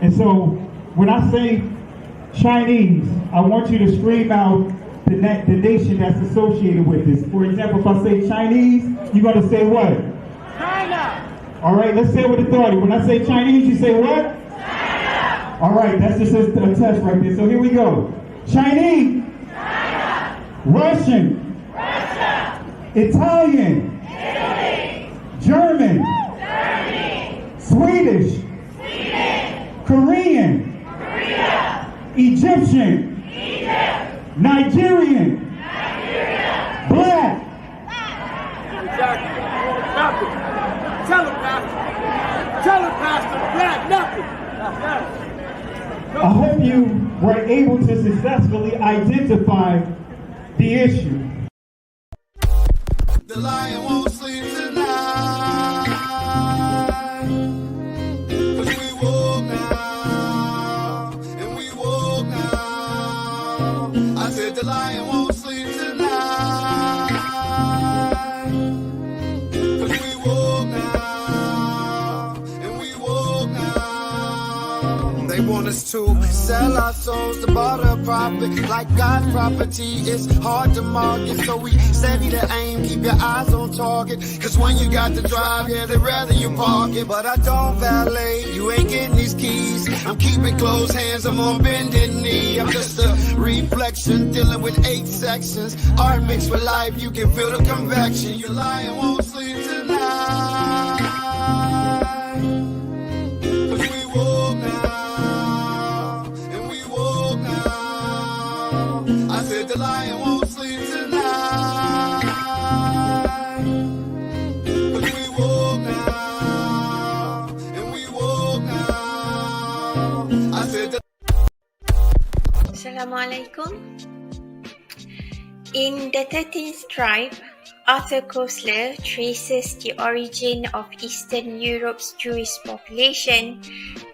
And so when I say Chinese, I want you to scream out the nation that's associated with this. For example, if I say Chinese, you're going to say what? China. All right, let's say it with authority. When I say Chinese, you say what? China. All right, that's just a test right there. So here we go. Chinese. China. Russian. Russia. Italian. Italy. German. Germany. Swedish. Sweden. Korean. Korea. Egyptian. Egypt. Nigerian. Nigeria. Black. Nothing. Tell him, Pastor. Tell him, Pastor. Black, nothing. I hope you were able to successfully identify the issue. The lion won't sleep tonight. 'Cause we woke now, and we woke now. I said the lion won't sleep tonight. 'Cause we woke now, and we woke now. They want us to sell our souls to barter profit. Like God's property, it's hard to market. So we steady to aim, keep your eyes on target. Cause when you got to drive, yeah, they'd rather you park it. But I don't valet, you ain't getting these keys. I'm keeping closed hands, I'm on bended knee. I'm just a reflection, dealing with 8 sections. Art mixed with life, you can feel the convection. Your lion won't sleep tonight. 'Cause we woke now, and we woke now. I said the lion won't sleep tonight. 'Cause we woke now, and we woke now. I said the Assalamualaikum. In the 13th tribe, Arthur Koestler traces the origin of Eastern Europe's Jewish population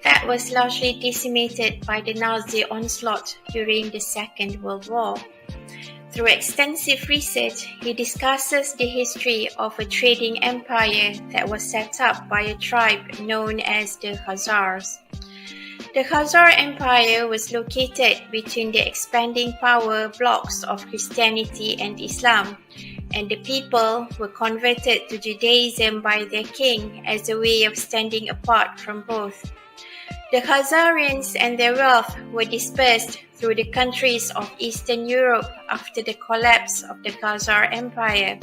that was largely decimated by the Nazi onslaught during the Second World War. Through extensive research, he discusses the history of a trading empire that was set up by a tribe known as the Khazars. The Khazar Empire was located between the expanding power blocks of Christianity and Islam, and the people were converted to Judaism by their king as a way of standing apart from both. The Khazarians and their wealth were dispersed through the countries of Eastern Europe after the collapse of the Khazar Empire.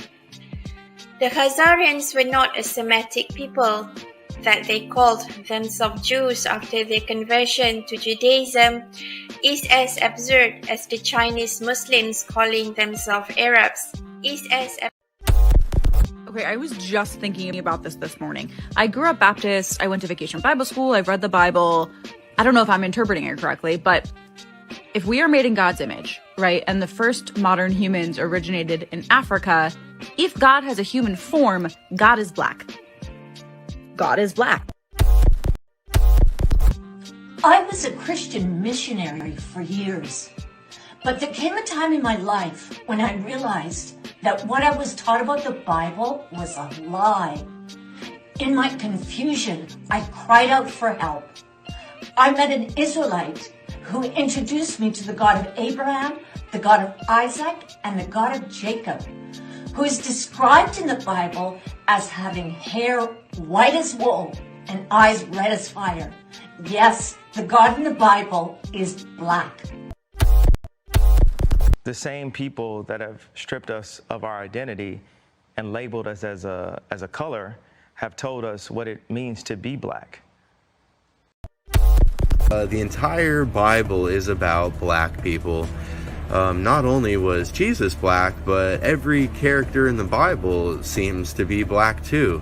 The Khazarians were not a Semitic people, that they called themselves Jews after their conversion to Judaism is as absurd as the Chinese Muslims calling themselves Arabs. Okay, I was just thinking about this morning. I grew up Baptist. I went to Vacation Bible School. I've read the Bible. I don't know if I'm interpreting it correctly, but if we are made in God's image, right, and the first modern humans originated in Africa, if God has a human form, God is black. God is black. I was a Christian missionary for years, but there came a time in my life when I realized that what I was taught about the Bible was a lie. In my confusion, I cried out for help. I met an Israelite who introduced me to the God of Abraham, the God of Isaac, and the God of Jacob, who is described in the Bible as having hair white as wool and eyes red as fire. Yes, the God in the Bible is black. The same people that have stripped us of our identity and labeled us as a color have told us what it means to be black. The entire Bible is about black people. Not only was Jesus black, but every character in the Bible seems to be black too.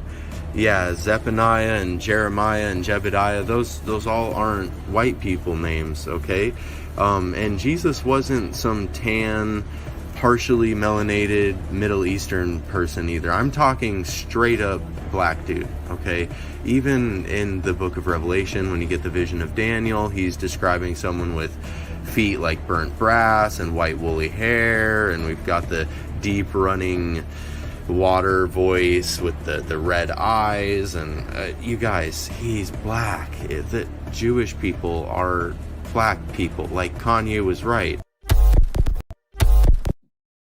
Yeah, Zephaniah and Jeremiah and Jebediah, those all aren't white people names, okay? And Jesus wasn't some tan, partially melanated Middle Eastern person either. I'm talking straight up black dude, okay? Even in the book of Revelation, when you get the vision of Daniel, he's describing someone with feet like burnt brass and white woolly hair, and we've got the deep running water voice with the red eyes, and you guys, he's black. The Jewish people are black people, like Kanye was right.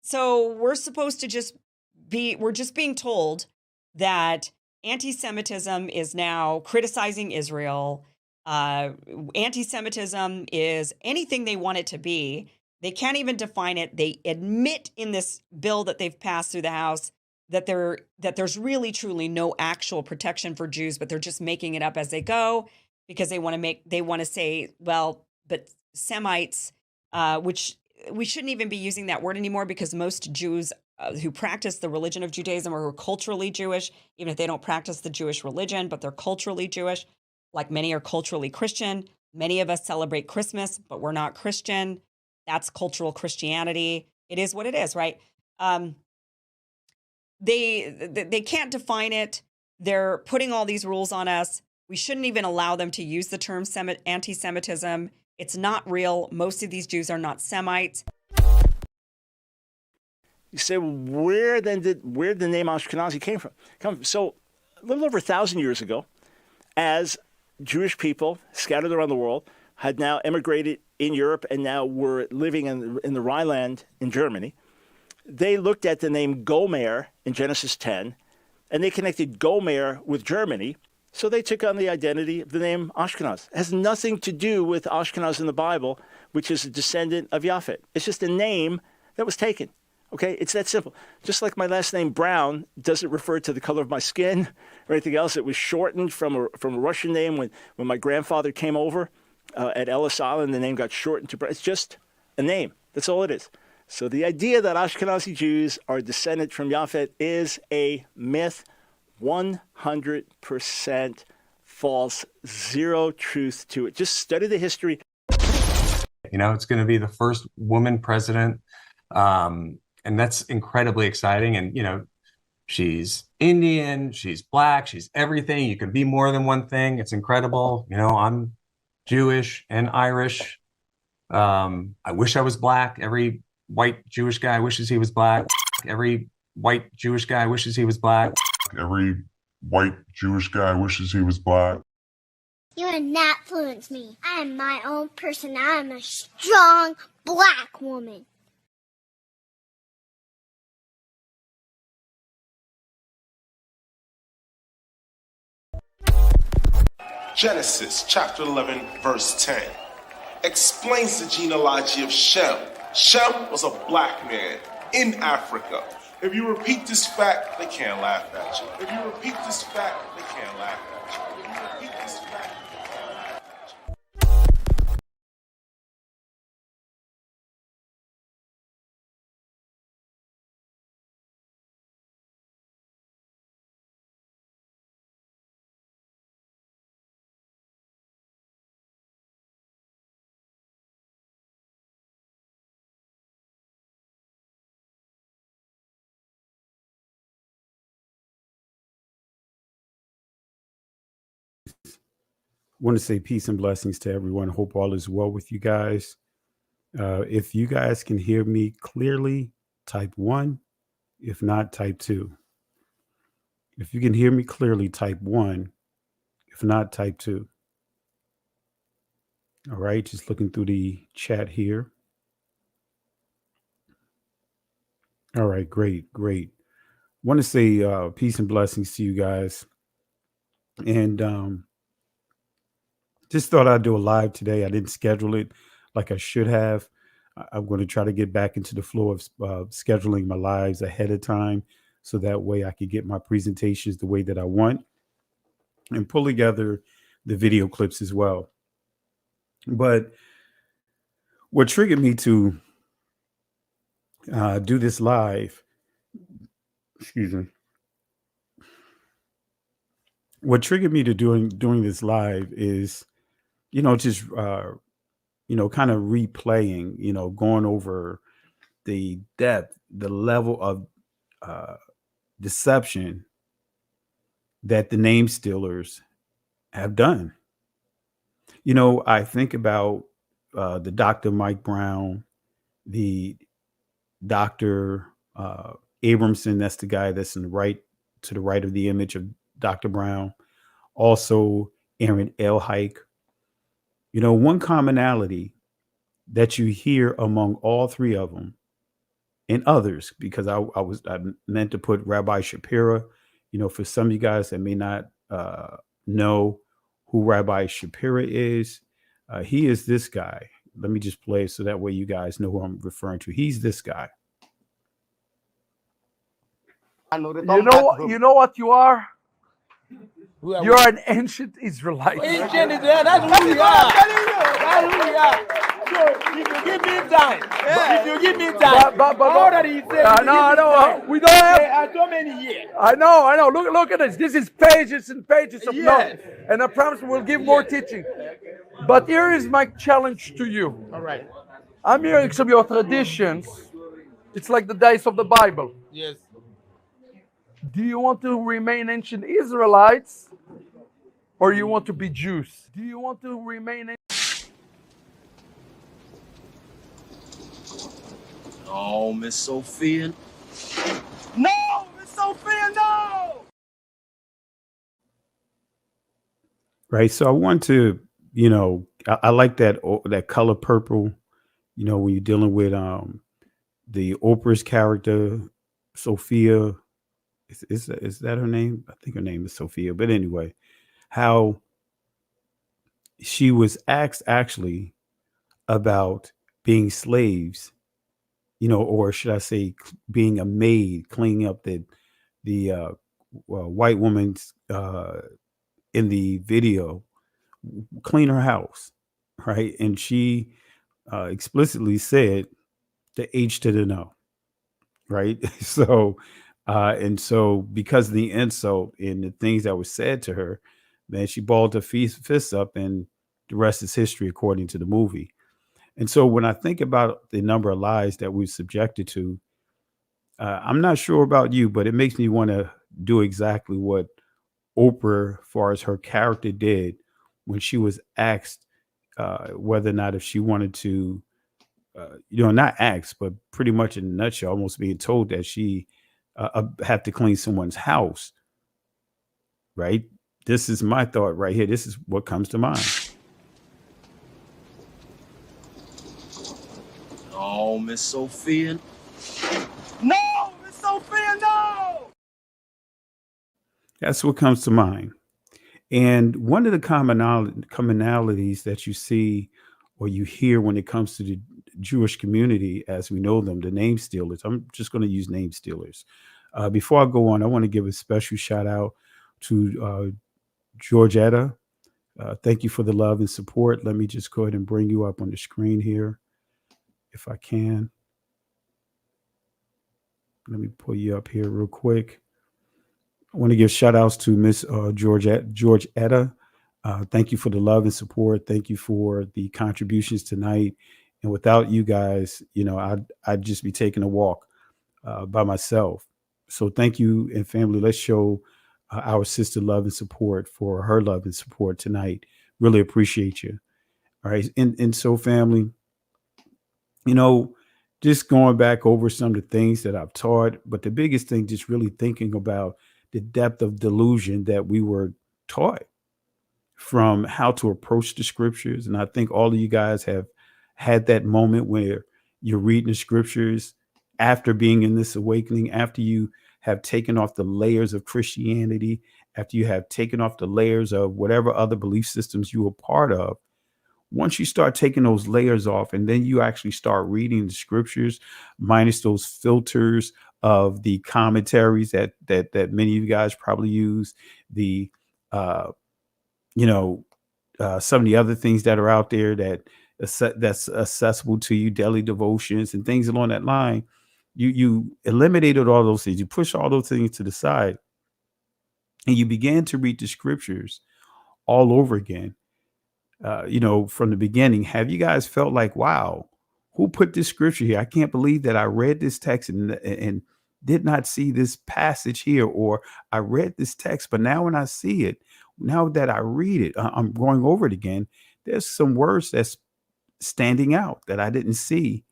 So we're supposed to we're just being told that anti-Semitism is now criticizing Israel. Anti-Semitism is anything they want it to be. They can't even define it. They admit in this bill that they've passed through the House that there's really truly no actual protection for Jews, but they're just making it up as they go because they want to say, well, but Semites, which we shouldn't even be using that word anymore because most Jews who practice the religion of Judaism are culturally Jewish, even if they don't practice the Jewish religion, but they're culturally Jewish. Like many are culturally Christian. Many of us celebrate Christmas, but we're not Christian. That's cultural Christianity. It is what it is, right? They can't define it. They're putting all these rules on us. We shouldn't even allow them to use the term anti-Semitism. It's not real. Most of these Jews are not Semites. You say, well, where the name Ashkenazi came from? So a little over 1,000 years ago, as Jewish people scattered around the world had now emigrated in Europe and now were living in the Rhineland in Germany, they looked at the name Gomer in Genesis 10, and they connected Gomer with Germany. So they took on the identity of the name Ashkenaz. It has nothing to do with Ashkenaz in the Bible, which is a descendant of Japhet. It's just a name that was taken. Okay, it's that simple. Just like my last name Brown doesn't refer to the color of my skin or anything else. It was shortened from a Russian name when my grandfather came over at Ellis Island. The name got shortened to Brown. It's just a name. That's all it is. So the idea that Ashkenazi Jews are descended from Japhet is a myth. 100% false, zero truth to it. Just study the history. You know, it's going to be the first woman president, and that's incredibly exciting. And, you know, she's Indian, she's black, she's everything. You can be more than one thing. It's incredible. You know, I'm Jewish and Irish. I wish I was black. Every white Jewish guy wishes he was black. Every white Jewish guy wishes he was black. Every white Jewish guy wishes he was black. You would not influence me. I am my own person. I am a strong black woman. Genesis chapter 11 verse 10 explains the genealogy of Shem. Shem was a black man in Africa. If you repeat this fact, they can't laugh at you. If you repeat this fact, they can't laugh at you. If you repeat this fact, they can't laugh at you. Want to say peace and blessings to everyone. Hope all is well with you guys. If you guys can hear me clearly, type 1. If not, type 2. If you can hear me clearly, type 1. If not, type 2. All right, just looking through the chat here. All right, great. Want to say peace and blessings to you guys. And just thought I'd do a live today. I didn't schedule it like I should have. I'm going to try to get back into the flow of scheduling my lives ahead of time so that way I could get my presentations the way that I want and pull together the video clips as well. But what triggered me to do this live, what triggered me to doing this live is, just, kind of replaying, going over the depth, the level of deception that the name stealers have done. I think about the Dr. Mike Brown, the Dr. Abramson, that's the guy that's in the right to the right of the image of Dr. Brown. Also, Aaron L. Hike. One commonality that you hear among all three of them and others, because I meant to put Rabbi Shapira. For some of you guys that may not know who Rabbi Shapira is, he is this guy. Let me just play it so that way you guys know who I'm referring to. He's this guy. You know what you are? You're an ancient Israelite. Ancient Israel, that's who we are. That's who we are. So if you give me time, if you give me time, but all that he said, I know. We don't have so many years. I know. Look at this. This is pages and pages of notes. And I promise we'll give more teaching. But here is my challenge to you. All right. I'm hearing some of your traditions. It's like the days of the Bible. Yes. Do you want to remain ancient Israelites or you want to be Jews? Do you want to remain No, Miss Sophia. No, Miss Sophia, no! Right. So I want to, I like that color purple, when you're dealing with the Oprah's character, Sophia. Is that her name? I think her name is Sophia. But anyway, how she was asked actually about being slaves, or should I say being a maid, cleaning up the white woman's in the video, clean her house, right? And she explicitly said the H to the no, right? So because of the insult and the things that were said to her, man, she balled her fists up, and the rest is history, according to the movie. And so when I think about the number of lies that we're subjected to, I'm not sure about you, but it makes me want to do exactly what Oprah, as far as her character, did when she was asked whether or not if she wanted to, not asked, but pretty much in a nutshell, almost being told that she have to clean someone's house, right? This is my thought right here. This is what comes to mind. No, Miss Sophia. No, Miss Sophia, no! That's what comes to mind. And one of the commonalities that you see or you hear when it comes to the Jewish community, as we know them, the name stealers. I'm just going to use name stealers. Before I go on, I want to give a special shout out to Georgetta. Thank you for the love and support. Let me just go ahead and bring you up on the screen here, if I can. Let me pull you up here real quick. I want to give shout outs to Miss Georgetta. Thank you for the love and support. Thank you for the contributions tonight. And without you guys, I'd just be taking a walk by myself. So thank you, and family. Let's show our sister love and support for her love and support tonight. Really appreciate you. All right. And so, family, just going back over some of the things that I've taught, but the biggest thing, just really thinking about the depth of delusion that we were taught from how to approach the scriptures. And I think all of you guys have had that moment where you're reading the scriptures after being in this awakening, after you have taken off the layers of Christianity, after you have taken off the layers of whatever other belief systems you were part of. Once you start taking those layers off, and then you actually start reading the scriptures, minus those filters of the commentaries that many of you guys probably use, the some of the other things that are out there that's accessible to you, daily devotions and things along that line. You eliminated all those things. You push all those things to the side, and you began to read the scriptures all over again. From the beginning. Have you guys felt like, wow, who put this scripture here? I can't believe that I read this text and did not see this passage here, or I read this text, but now when I see it, now that I read it, I'm going over it again. There's some words that's standing out that I didn't see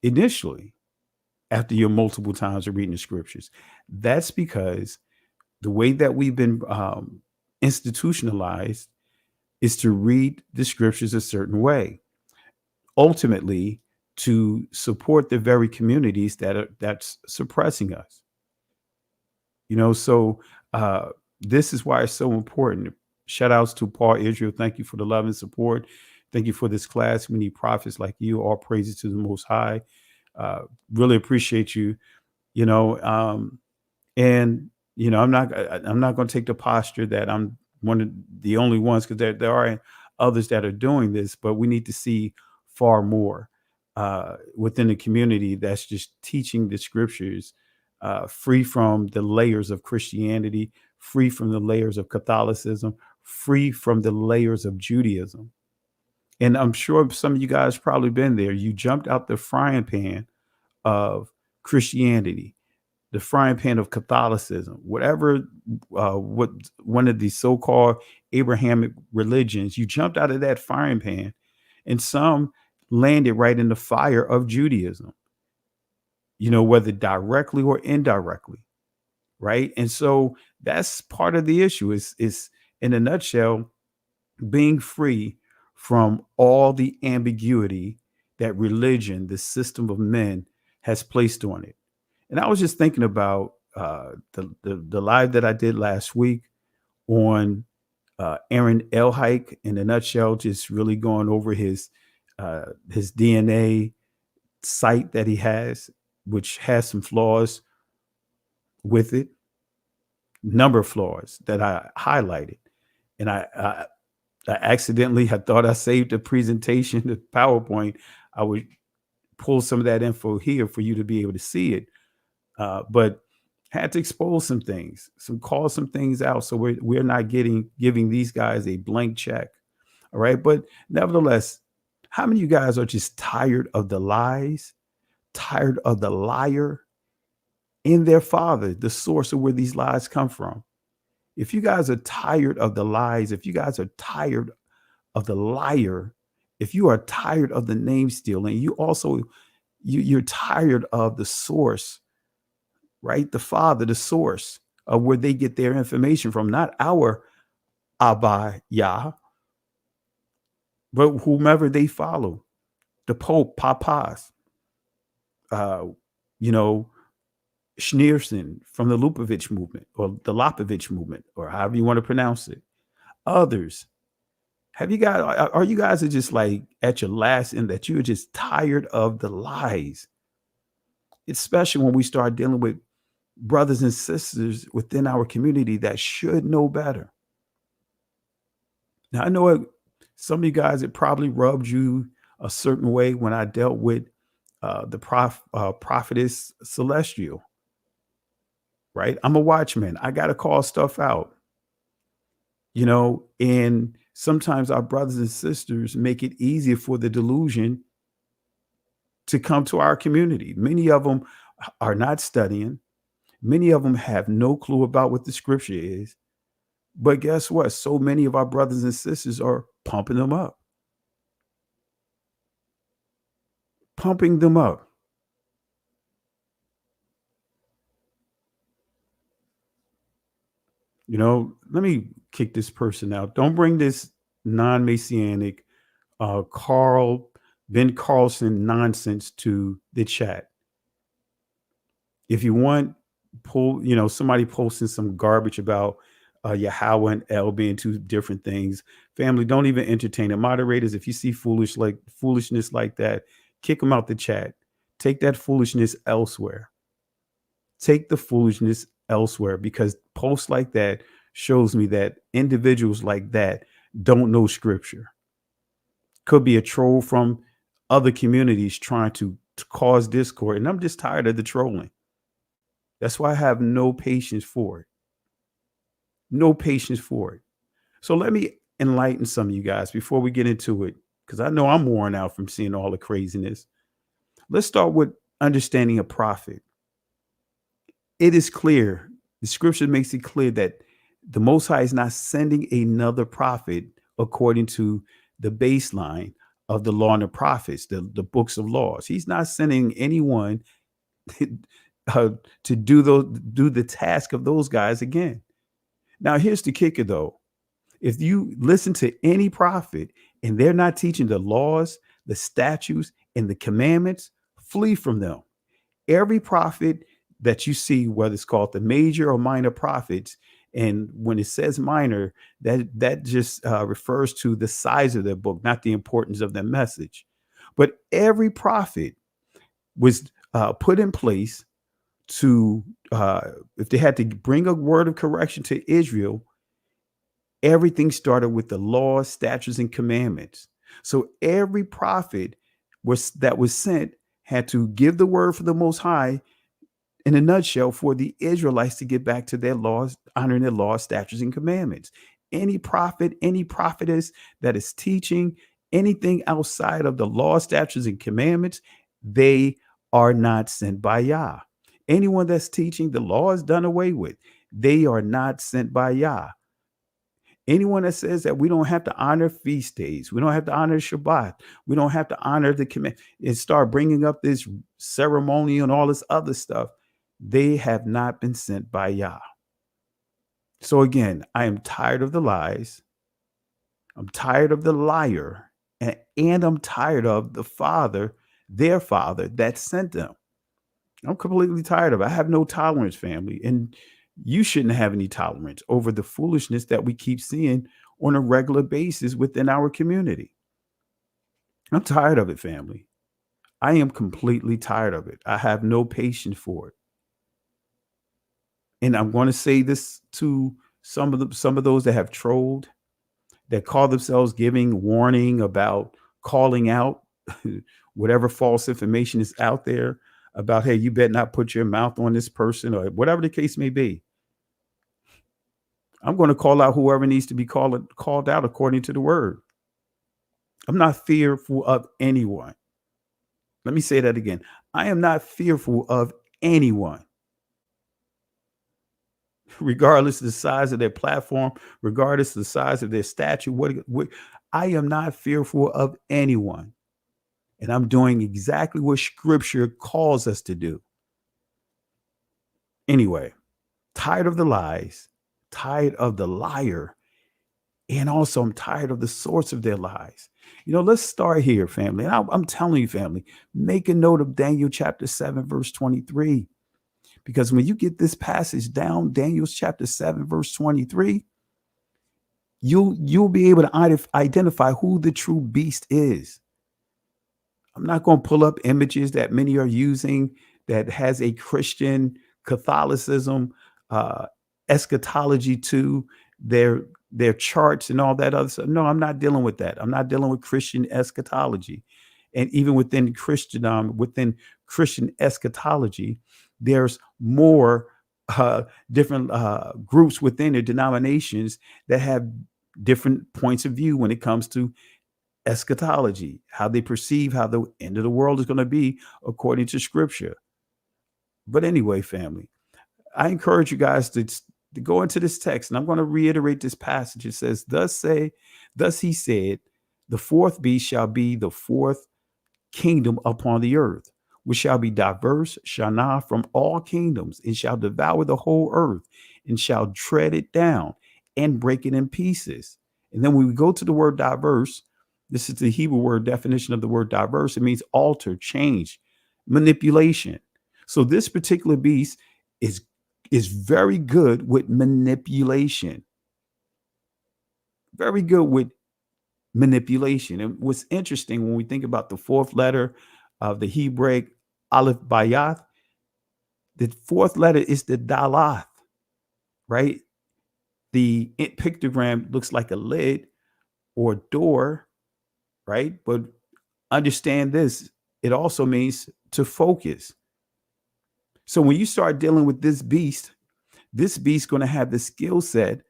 initially. after your multiple times of reading the scriptures. That's because the way that we've been institutionalized is to read the scriptures a certain way, ultimately to support the very communities that's suppressing us. So this is why it's so important. Shout outs to Paul Israel. Thank you for the love and support. Thank you for this class. We need prophets like you. All praises to the Most High. Really appreciate you. And I'm not going to take the posture that I'm one of the only ones, because there are others that are doing this, but we need to see far more within the community that's just teaching the scriptures, free from the layers of Christianity, free from the layers of Catholicism, free from the layers of Judaism. And I'm sure some of you guys probably been there. You jumped out the frying pan of Christianity, the frying pan of Catholicism, whatever, what one of these so-called Abrahamic religions, you jumped out of that frying pan, and some landed right in the fire of Judaism, whether directly or indirectly, right? And so that's part of the issue is in a nutshell, being free from all the ambiguity that religion, the system of men, has placed on it. And I was just thinking about the live that I did last week on Aaron Elhike, in a nutshell, just really going over his DNA site that he has, which has some flaws with it, number of flaws that I highlighted. And I accidentally had thought I saved the presentation, the PowerPoint. I would pull some of that info here for you to be able to see it. But had to expose some things, call some things out. So we're not giving these guys a blank check. All right. But nevertheless, how many of you guys are just tired of the lies, tired of the liar in their father, the source of where these lies come from? If you guys are tired of the lies, if you guys are tired of the liar, if you are tired of the name stealing, you're tired of the source, right? The father, the source of where they get their information from, not our Abba Yah, but whomever they follow, the Pope, Papas, Schneerson from the Lupovich movement, or the Lopovich movement, or however you want to pronounce it. Others. Are you guys just like at your last end, that you're just tired of the lies? Especially when we start dealing with brothers and sisters within our community that should know better. Now, I know some of you guys, it probably rubbed you a certain way when I dealt with the prophetess Celestial, right? I'm a watchman. I got to call stuff out, and sometimes our brothers and sisters make it easier for the delusion to come to our community. Many of them are not studying. Many of them have no clue about what the scripture is. But guess what? So many of our brothers and sisters are pumping them up. Pumping them up. Let me kick this person out. Don't bring this non-Messianic Ben Carlson nonsense to the chat. If you want, somebody posting some garbage about Yahweh and El being two different things. Family, don't even entertain it. Moderators, if you see foolishness like that, kick them out the chat. Take that foolishness elsewhere. Take the foolishness elsewhere, because posts like that shows me that individuals like that don't know scripture. Could be a troll from other communities trying to cause discord. And I'm just tired of the trolling. That's why I have no patience for it. No patience for it. So let me enlighten some of you guys before we get into it, because I know I'm worn out from seeing all the craziness. Let's start with understanding a prophet. It is clear, the scripture makes it clear that the Most High is not sending another prophet according to the baseline of the law and the prophets, the books of laws. He's not sending anyone to do the task of those guys again. Now, here's the kicker, though. If you listen to any prophet and they're not teaching the laws, the statutes, and the commandments, flee from them. Every prophet that you see, whether it's called the major or minor prophets, and when it says minor, that just refers to the size of their book, not the importance of their message. But every prophet was put in place to, if they had to bring a word of correction to Israel, everything started with the laws, statutes, and commandments. So every prophet that was sent had to give the word for the Most High in a nutshell for the Israelites to get back to their laws, honoring their laws, statutes, and commandments. Any prophet, any prophetess that is teaching anything outside of the law, statutes, and commandments, they are not sent by Yah. Anyone that's teaching the law is done away with. They are not sent by Yah. Anyone that says that we don't have to honor feast days, we don't have to honor Shabbat, we don't have to honor the command, and start bringing up this ceremony and all this other stuff, they have not been sent by Yah. So again, I am tired of the lies. I'm tired of the liar, and I'm tired of the father, their father that sent them. I'm completely tired of it. I have no tolerance, family. And you shouldn't have any tolerance over the foolishness that we keep seeing on a regular basis within our community. I'm tired of it, family. I am completely tired of it. I have no patience for it. And I'm going to say this to some of those that have trolled, that call themselves giving warning about calling out whatever false information is out there about, hey, you better not put your mouth on this person, or whatever the case may be. I'm going to call out whoever needs to be called out according to the word. I'm not fearful of anyone. Let me say that again. I am not fearful of anyone, regardless of the size of their platform, regardless of the size of their statue. I am not fearful of anyone. And I'm doing exactly what Scripture calls us to do. Anyway, tired of the lies, tired of the liar, and also I'm tired of the source of their lies. Let's start here, family. And I'm telling you, family, make a note of Daniel chapter 7, verse 23. Because when you get this passage down, Daniel chapter 7, verse 23, you'll be able to identify who the true beast is. I'm not going to pull up images that many are using that has a Christian Catholicism eschatology to their charts and all that other stuff. No, I'm not dealing with that. I'm not dealing with Christian eschatology. And even within Christian eschatology, there's more different groups within their denominations that have different points of view when it comes to eschatology, how they perceive how the end of the world is going to be according to Scripture. But anyway, family, I encourage you guys to go into this text, and I'm going to reiterate this passage. It says, thus he said, the fourth beast shall be the fourth kingdom upon the earth, which shall be diverse, shall not from all kingdoms, and shall devour the whole earth, and shall tread it down and break it in pieces. And then when we go to the word diverse, this is the Hebrew word definition of the word diverse. It means alter, change, manipulation. So this particular beast is very good with manipulation. Very good with manipulation. And what's interesting when we think about the fourth letter of the Hebraic Aleph Bayath, the fourth letter is the Dalath, right? The pictogram looks like a lid or door, right? But understand this, it also means to focus. So when you start dealing with this beast is going to have the skill set,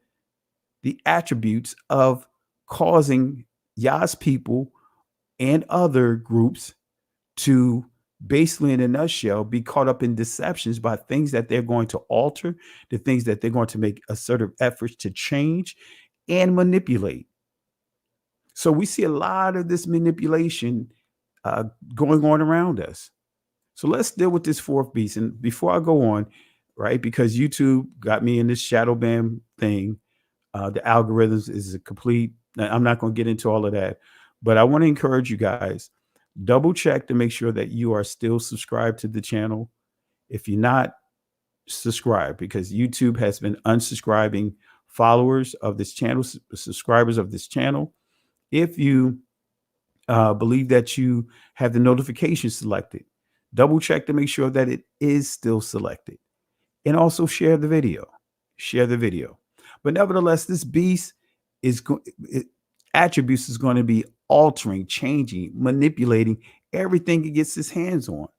the attributes of causing Yah's people and other groups to basically, in a nutshell, be caught up in deceptions by things that they're going to alter, the things that they're going to make assertive efforts to change and manipulate. So we see a lot of this manipulation going on around us. So let's deal with this fourth beast. And before I go on, right, because YouTube got me in this shadow ban thing, the algorithms is a complete, I'm not going to get into all of that, but I want to encourage you guys, double check to make sure that you are still subscribed to the channel. If you're not, subscribe, because YouTube has been unsubscribing followers of this channel, subscribers of this channel. If you believe that you have the notification selected, double check to make sure that it is still selected, and also share the video. But nevertheless, this beast is attributes is going to be altering, changing, manipulating everything it gets its hands on.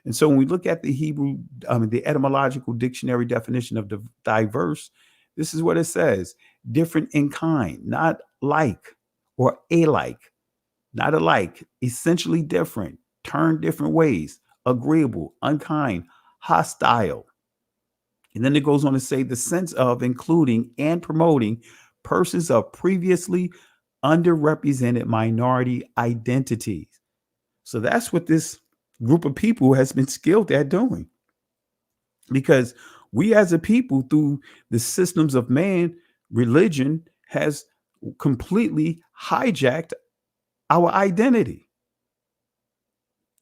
And so when we look at the the etymological dictionary definition of diverse, this is what it says: different in kind, not like or alike, not alike, essentially different, turned different ways, agreeable, unkind, hostile. And then it goes on to say the sense of including and promoting persons of previously underrepresented minority identities. So that's what this group of people has been skilled at doing. Because we as a people, through the systems of man, religion has completely hijacked our identity.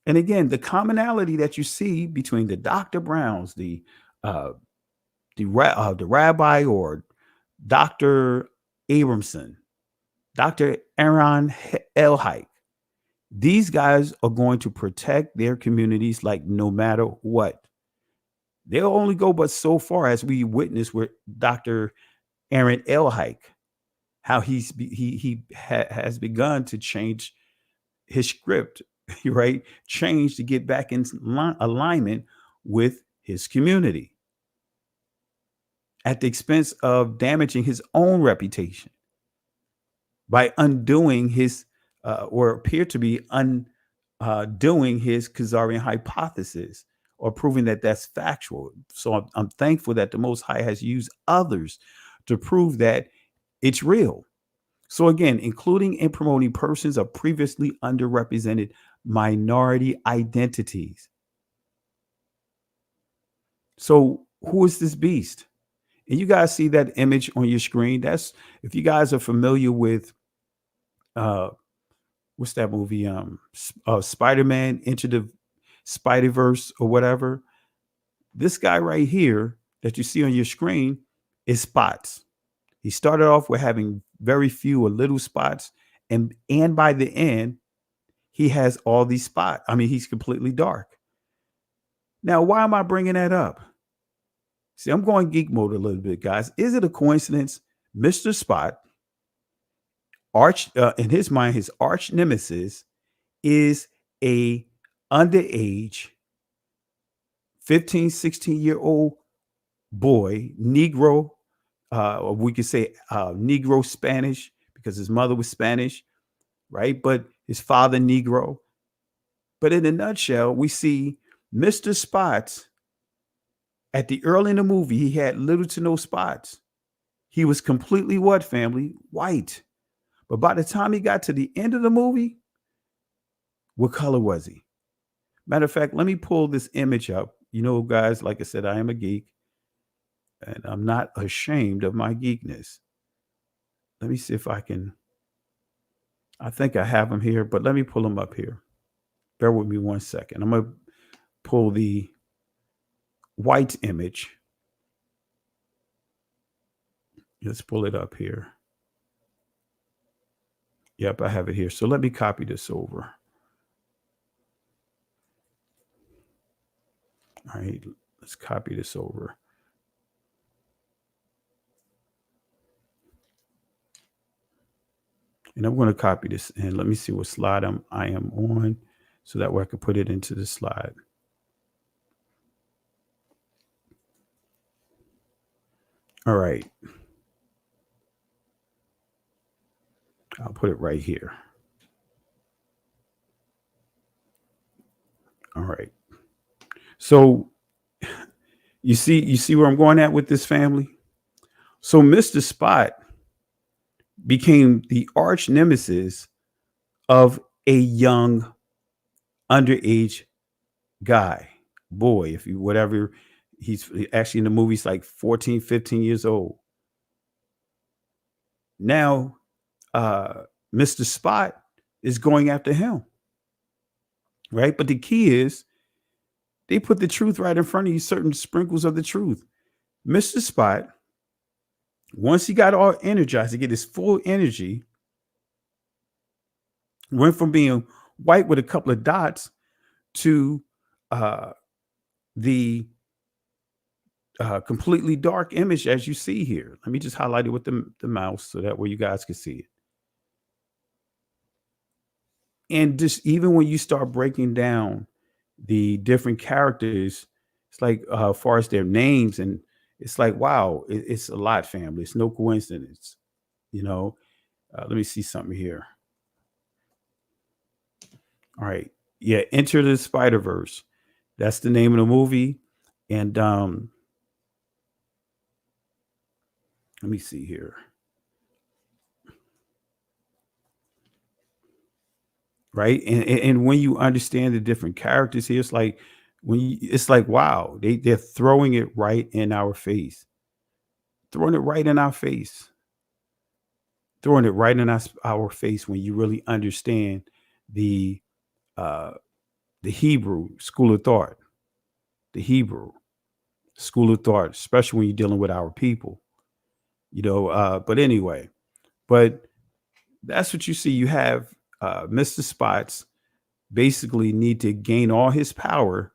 And again, the commonality that you see between the Dr. Browns, the rabbi or Dr. Abramson, Dr. Aaron Elhike, these guys are going to protect their communities like no matter what. They'll only go but so far, as we witnessed with Dr. Aaron Elhike, how he has begun to change his script, right? Change to get back in alignment with his community at the expense of damaging his own reputation by undoing his or appear to be undoing his Khazarian hypothesis, or proving that that's factual. So I'm thankful that the Most High has used others to prove that it's real. So again, including and promoting persons of previously underrepresented minority identities. So who is this beast? And you guys see that image on your screen. That's, if you guys are familiar with what's that movie? Spider-Man Into the Spider-Verse or whatever. This guy right here that you see on your screen is spots. He started off with having very few or little spots, and by the end, he has all these spots. I mean, he's completely dark. Now, why am I bringing that up? See, I'm going geek mode a little bit, guys. Is it a coincidence Mr. Spot, in his mind, his arch nemesis is a underage 15, 16-year-old boy, Negro, or we could say Negro Spanish, because his mother was Spanish, right? But his father Negro. But in a nutshell, we see Mr. Spots at the early in the movie, he had little to no spots. He was completely what, family? White. But by the time he got to the end of the movie, what color was he? Matter of fact, let me pull this image up. You know, guys, like I said, I am a geek, and I'm not ashamed of my geekness. Let me see if I can. I think I have him here, but let me pull him up here. Bear with me 1 second. I'm going to pull the white image. Let's pull it up here. Yep, I have it here. So let me copy this over. All right, let's copy this over. And I'm going to copy this, and let me see what slide I am on, so that way I can put it into the slide. All right. I'll put it right here. All right. So you see where I'm going at with this, family? So Mr. Spot became the arch nemesis of a young underage guy, boy, if you whatever, he's actually in the movie, he's like 14, 15 years old. Now, Mr. Spot is going after him, right? But the key is they put the truth right in front of you, certain sprinkles of the truth. Mr. Spot, once he got all energized to get his full energy, went from being white with a couple of dots to the completely dark image as you see here. Let me just highlight it with the mouse so that way you guys can see it. And just even when you start breaking down the different characters, it's like as far as their names, and it's like, wow, it's a lot, family. It's no coincidence, you know. Let me see something here. All right. Yeah, Enter the Spider-Verse. That's the name of the movie. And let me see here. Right. And when you understand the different characters here, it's like it's like, wow, they're throwing it right in our face. Throwing it right in our face. Throwing it right in our face when you really understand the Hebrew school of thought. The Hebrew school of thought, especially when you're dealing with our people. You know, but anyway, but that's what you see. You have Mr. Spots basically need to gain all his power,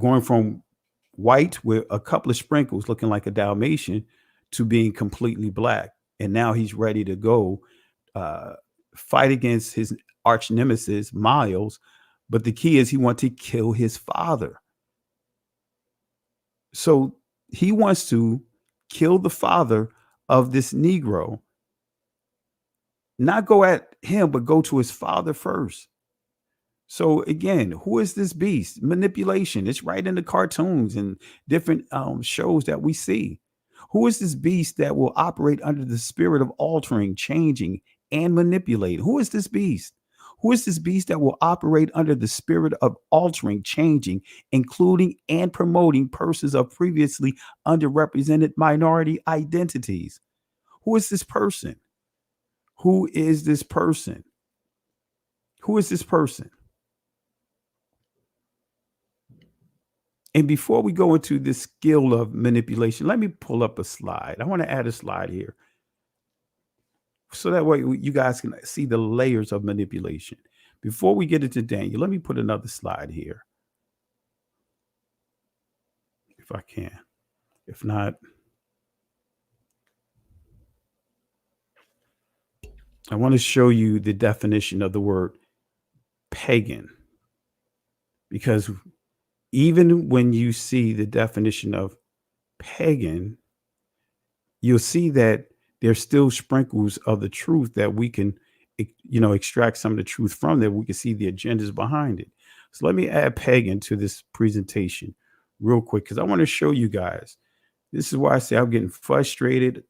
going from white with a couple of sprinkles looking like a Dalmatian to being completely black. And now he's ready to go fight against his arch nemesis, Miles. But the key is he wants to kill his father. So he wants to kill the father of this Negro, not go at him, but go to his father first. So again, who is this beast? Manipulation. It's right in the cartoons and different shows that we see. Who is this beast that will operate under the spirit of altering, changing, and manipulating? Who is this beast? Who is this beast that will operate under the spirit of altering, changing, including and promoting persons of previously underrepresented minority identities? Who is this person? Who is this person? Who is this person? And before we go into this skill of manipulation, let me pull up a slide. I want to add a slide here so that way you guys can see the layers of manipulation. Before we get into Daniel, let me put another slide here, if I can. If not, I want to show you the definition of the word pagan, because even when you see the definition of pagan, you'll see that there's still sprinkles of the truth that we can, extract some of the truth from, that we can see the agendas behind it. So let me add pagan to this presentation real quick, because I want to show you guys. This is why I say I'm getting frustrated,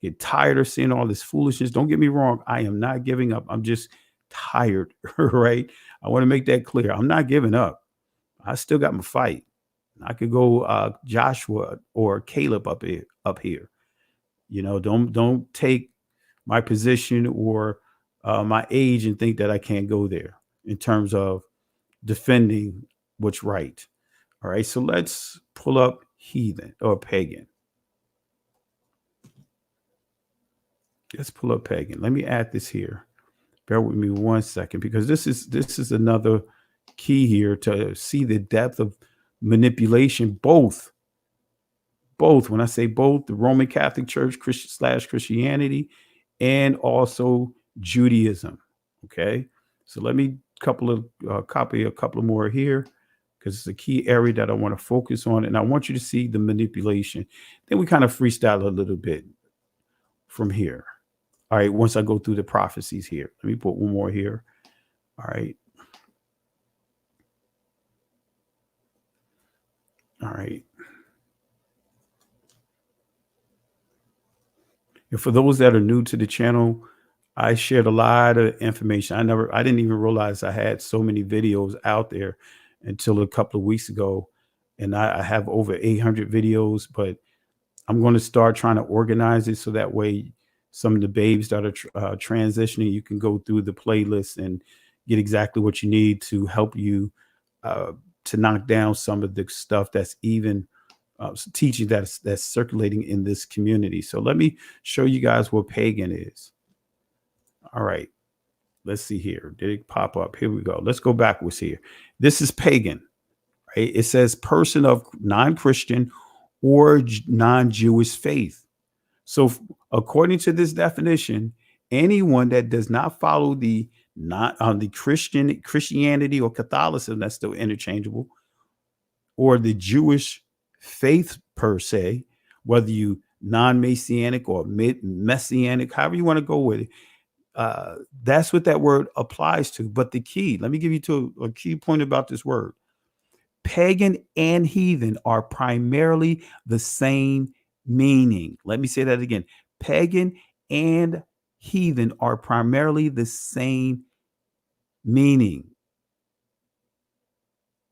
get tired of seeing all this foolishness. Don't get me wrong. I am not giving up. I'm just tired, right? I want to make that clear. I'm not giving up. I still got my fight. I could go Joshua or Caleb up here. Don't take my position or my age and think that I can't go there in terms of defending what's right. All right, so let's pull up heathen or pagan. Let's pull up pagan. Let me add this here. Bear with me 1 second, because this is another key here to see the depth of manipulation. Both. When I say both, the Roman Catholic Church, Christianity, and also Judaism. Okay, so let me copy a couple of more here, because it's a key area that I want to focus on, and I want you to see the manipulation. Then we kind of freestyle a little bit from here. All right, once I go through the prophecies here, let me put one more here. All right. All right. And for those that are new to the channel, I shared a lot of information. I didn't even realize I had so many videos out there until a couple of weeks ago. And I have over 800 videos, but I'm going to start trying to organize it so that way some of the babes that are transitioning, you can go through the playlist and get exactly what you need to help you to knock down some of the stuff that's even teaching that's circulating in this community. So let me show you guys what pagan is. All right, let's see here. Did it pop up? Here we go. Let's go backwards here. This is pagan, right? It says person of non-Christian or non-Jewish faith. So according to this definition, anyone that does not follow the Christianity or Catholicism, that's still interchangeable, or the Jewish faith per se, whether you non-Messianic or messianic, however you want to go with it, that's what that word applies to. But the key, let me give you a key point about this word. Pagan and heathen are primarily the same meaning. Let me say that again. Pagan and heathen are primarily the same meaning.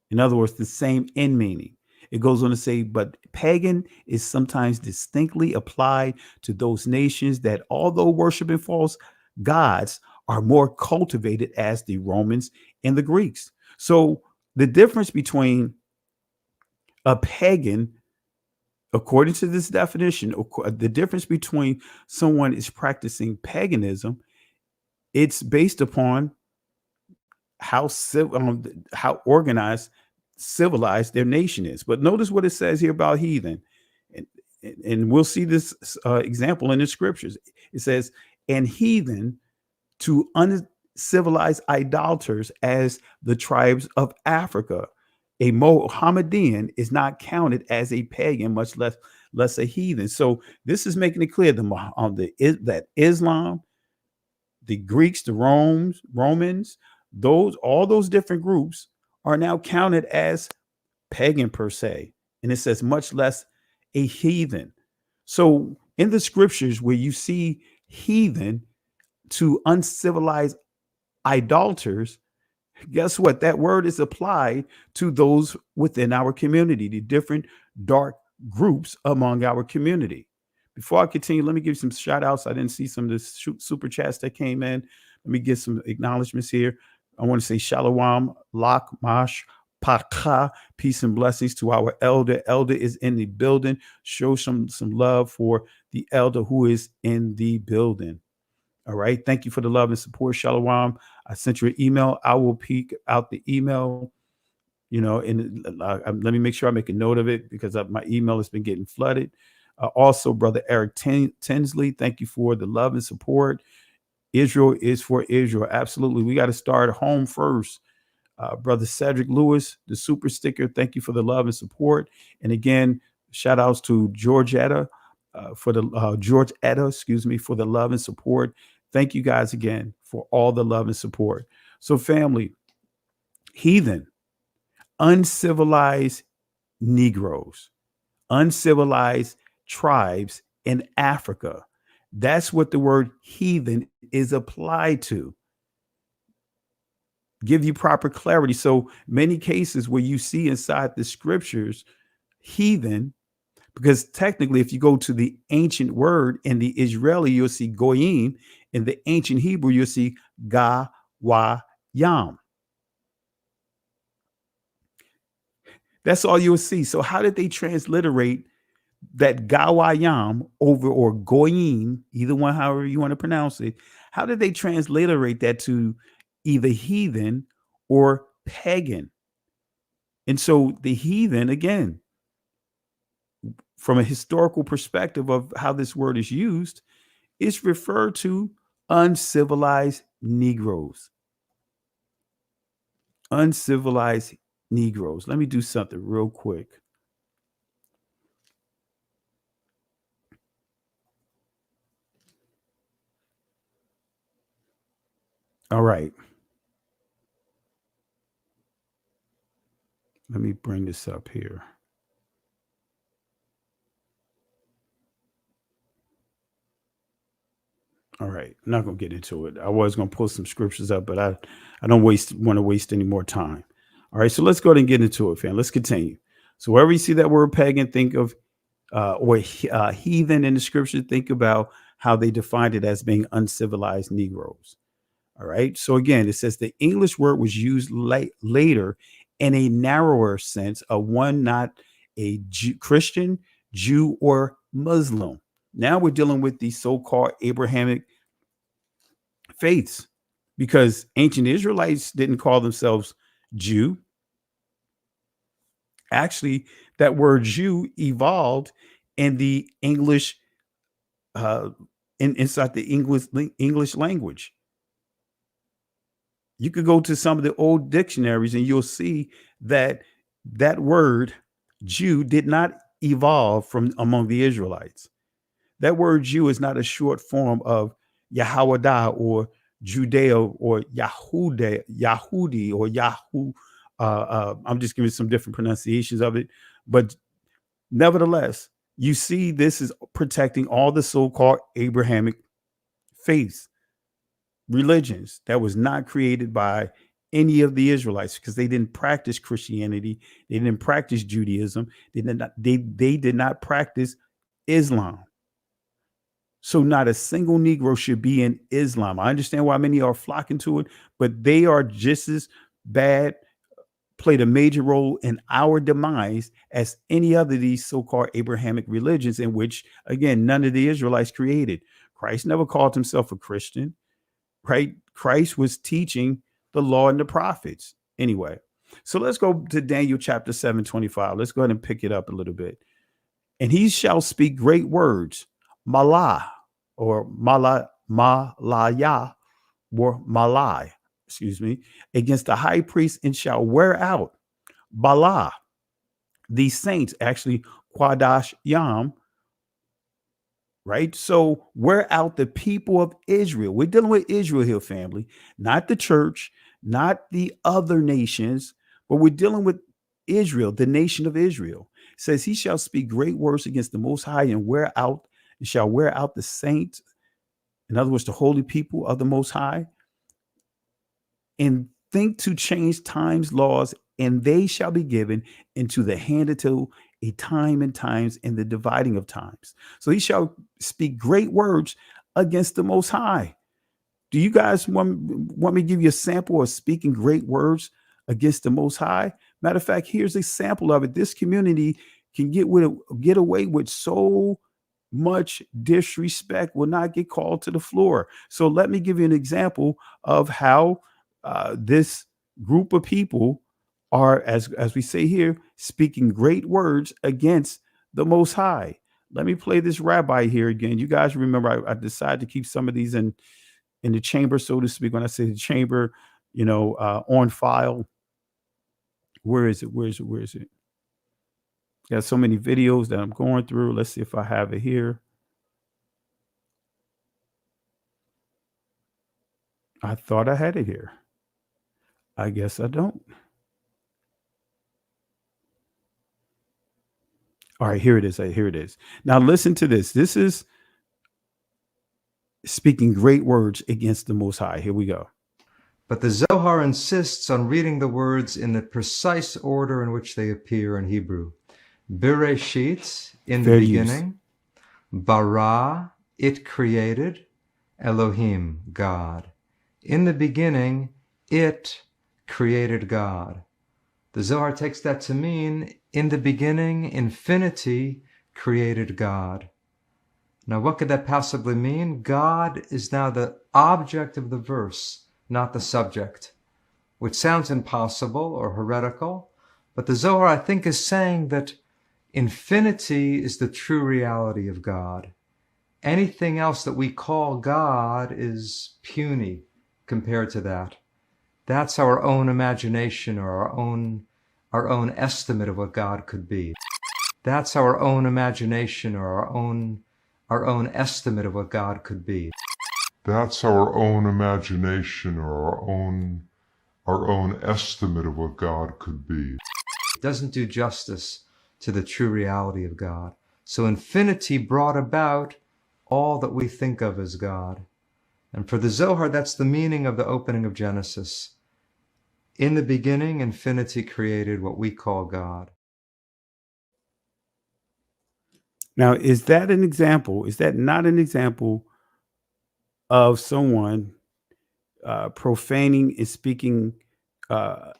In other words, the same end meaning. It goes on to say, but pagan is sometimes distinctly applied to those nations that, although worshiping false gods, are more cultivated as the Romans and the Greeks. So the difference between a pagan, according to this definition, the difference between someone is practicing paganism, it's based upon how organized, civilized their nation is. But notice what it says here about heathen. And we'll see this example in the scriptures. It says, and heathen to uncivilized idolaters as the tribes of Africa. A Mohammedan is not counted as a pagan, much less a heathen. So this is making it clear that Islam, the Greeks, the Romans, all those different groups are now counted as pagan per se. And it says much less a heathen. So in the scriptures where you see heathen to uncivilized idolaters, guess what? That word is applied to those within our community, the different dark groups among our community. Before I continue, let me give you some shout outs. I didn't see some of the super chats that came in. Let me get some acknowledgments here. I want to say Shalom, Lak, Mash, Paka, peace and blessings to our elder. Elder is in the building. Show some love for the elder who is in the building. All right. Thank you for the love and support. Shalom. I sent you an email. I will peek out the email, and let me make sure I make a note of it because my email has been getting flooded. Also, Brother Eric Tinsley, thank you for the love and support. Israel is for Israel. Absolutely. We got to start home first. Brother Cedric Lewis, the super sticker, thank you for the love and support. And again, shout outs to Georgetta for the love and support. Thank you guys again for all the love and support. So family, heathen, uncivilized Negroes, uncivilized tribes in Africa. That's what the word heathen is applied to. Give you proper clarity. So many cases where you see inside the scriptures, heathen, because technically, if you go to the ancient word in the Israeli, you'll see goyim. In the ancient Hebrew, you'll see ga, wa, yam. That's all you'll see. So how did they transliterate that ga, wa, yam over, or goyim, either one, however you want to pronounce it? How did they transliterate that to either heathen or pagan? And so the heathen, again, from a historical perspective of how this word is used, is referred to uncivilized Negroes. Uncivilized Negroes. Let me do something real quick. All right. Let me bring this up here. All right, I'm not going to get into it. I was going to pull some scriptures up, but I don't want to waste any more time. All right, so let's go ahead and get into it, fam. Let's continue. So wherever you see that word pagan, think of heathen in the scripture, think about how they defined it as being uncivilized Negroes. All right. So again, it says the English word was used later in a narrower sense of one not a Christian, Jew, or Muslim. Now we're dealing with the so-called Abrahamic faiths, because ancient Israelites didn't call themselves Jew. Actually, that word Jew evolved in the English, inside the English language. You could go to some of the old dictionaries and you'll see that that word Jew did not evolve from among the Israelites. That word Jew is not a short form of Yahweh or Judeo or Yahudi or Yahoo. I'm just giving some different pronunciations of it. But nevertheless, you see this is protecting all the so-called Abrahamic faiths, religions that was not created by any of the Israelites, because they didn't practice Christianity, they didn't practice Judaism, they did not practice Islam. So not a single Negro should be in Islam. I understand why many are flocking to it, but they are just as bad, played a major role in our demise as any other of these so-called Abrahamic religions, in which, again, none of the Israelites created. Christ never called himself a Christian, right? Christ was teaching the law and the prophets. Anyway, so let's go to Daniel chapter 7:25. Let's go ahead and pick it up a little bit. And he shall speak great words, Malah, or Malaya, or Malai, against the high priest, and shall wear out Bala, the saints, actually Quadash Yam, right? So wear out the people of Israel. We're dealing with Israel here, family, not the church, not the other nations, but we're dealing with Israel, the nation of Israel. It says he shall speak great words against the Most High and shall wear out the saints. In other words, the holy people of the Most High, and think to change times, laws, and they shall be given into the hand until a time and times and the dividing of times. So he shall speak great words against the Most High. Do you guys want me to give you a sample of speaking great words against the Most High? Matter of fact, here's a sample of it. This community can get away with so much disrespect, will not get called to the floor. So let me give you an example of how this group of people are, as we say here, speaking great words against the Most High. Let me play this rabbi here again. You guys remember I decided to keep some of these in the chamber, so to speak. When I say the chamber, on file. Where is it? Got so many videos that I'm going through. Let's see if I have it here. I thought I had it here. I guess I don't. All right, here it is. Here it is. Now listen to this. This is speaking great words against the Most High. Here we go. But the Zohar insists on reading the words in the precise order in which they appear in Hebrew. Bereshit, in the beginning. Bara, it created. Elohim, God. In the beginning, it created God. The Zohar takes that to mean, in the beginning, infinity created God. Now, what could that possibly mean? God is now the object of the verse, not the subject, which sounds impossible or heretical. But the Zohar, I think, is saying that infinity is the true reality of God. Anything else that we call God is puny compared to that. That's our own imagination or our own estimate of what God could be. That's our own imagination or our own estimate of what God could be. That's our own imagination or our own estimate of what God could be. It doesn't do justice to the true reality of God. So infinity brought about all that we think of as God. And for the Zohar, that's the meaning of the opening of Genesis. In the beginning, infinity created what we call God. Now, is that an example? Is that not an example of someone profaning and uh,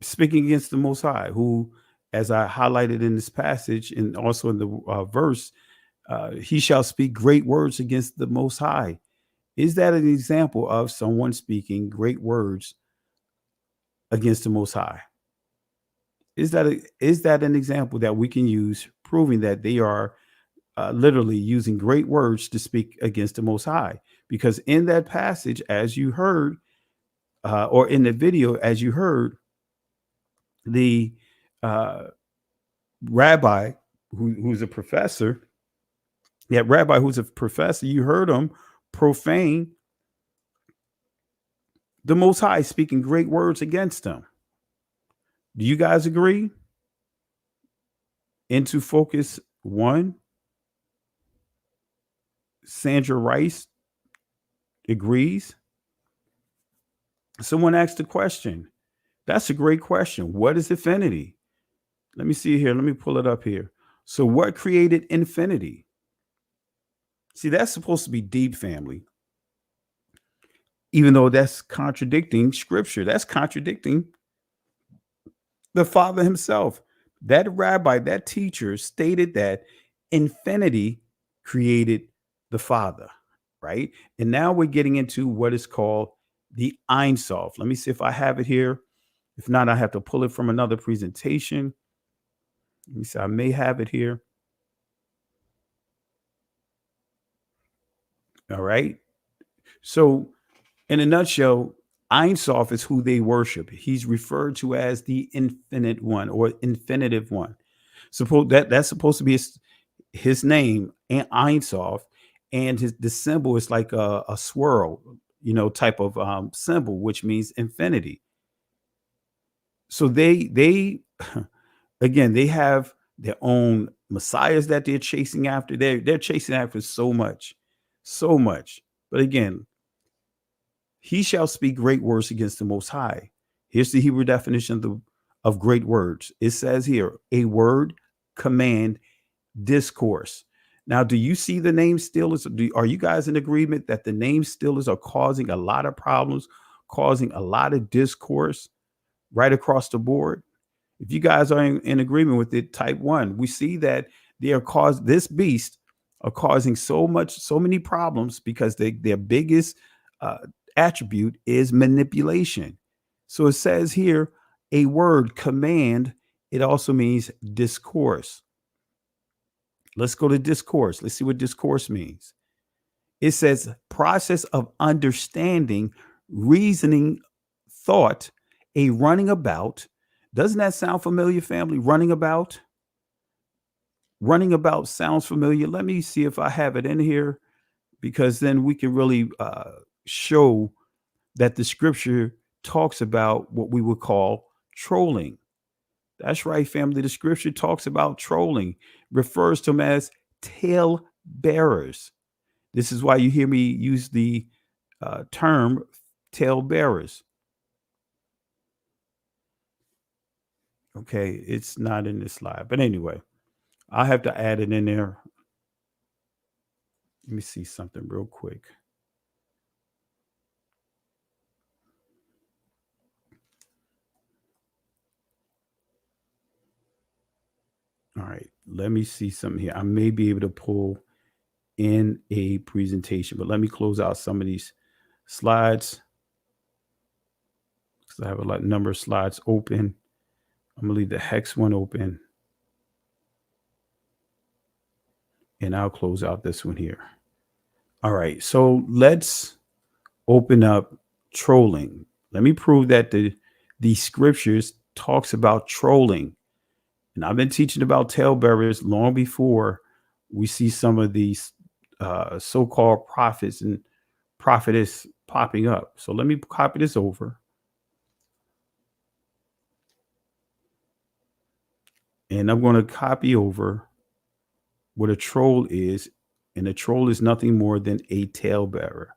speaking against the Most High, who, as I highlighted in this passage and also in the verse, he shall speak great words against the Most High? Is that an example of someone speaking great words against the Most High? Is that an example that we can use, proving that they are literally using great words to speak against the Most High? Because in that passage, as you heard, or in the video, as you heard, the rabbi who's a professor, you heard him profane the Most High, speaking great words against him. Do you guys agree? Into Focus 1, Sandra Rice agrees. Someone asked a question. That's a great question. What is infinity? Let me see here. Let me pull it up here. So, what created infinity? See, that's supposed to be deep, family. Even though that's contradicting scripture, that's contradicting the Father himself. That rabbi, that teacher stated that infinity created the Father, right? And now we're getting into what is called the Ein Sof. Let me see if I have it here. If not, I have to pull it from another presentation. Let me see. I may have it here. All right. So, in a nutshell, Ein Sof is who they worship. He's referred to as the infinite one or infinitive one. Suppose that's supposed to be his name, and Ein Sof, and the symbol is like a swirl, type of symbol, which means infinity. So they again, they have their own messiahs that they're chasing after. They're chasing after so much. But again, he shall speak great words against the Most High. Here's the Hebrew definition of great words. It says here, a word, command, discourse. Now, do you see the name stealers? Are you guys in agreement that the name stealers are causing a lot of problems, causing a lot of discourse right across the board? If you guys are in agreement with it, type 1. We see that this beast are causing so many problems because their biggest attribute is manipulation. So it says here, a word, command. It also means discourse. Let's go to discourse. Let's see what discourse means. It says process of understanding, reasoning, thought, a running about. Doesn't that sound familiar, family? Running about? Running about sounds familiar. Let me see if I have it in here, because then we can really show that the scripture talks about what we would call trolling. That's right, family. The scripture talks about trolling, refers to them as tale bearers. This is why you hear me use the term tale bearers. Okay, it's not in this slide, but anyway, I'll have to add it in there. Let me see something real quick. All right, let me see something here. I may be able to pull in a presentation, but let me close out some of these slides because I have a number of slides open. I'm gonna leave the hex one open, and I'll close out this one here. All right, so let's open up trolling. Let me prove that the scriptures talks about trolling. And I've been teaching about talebearers long before we see some of these so-called prophets and prophetess popping up. So let me copy this over. And I'm going to copy over what a troll is. And a troll is nothing more than a talebearer.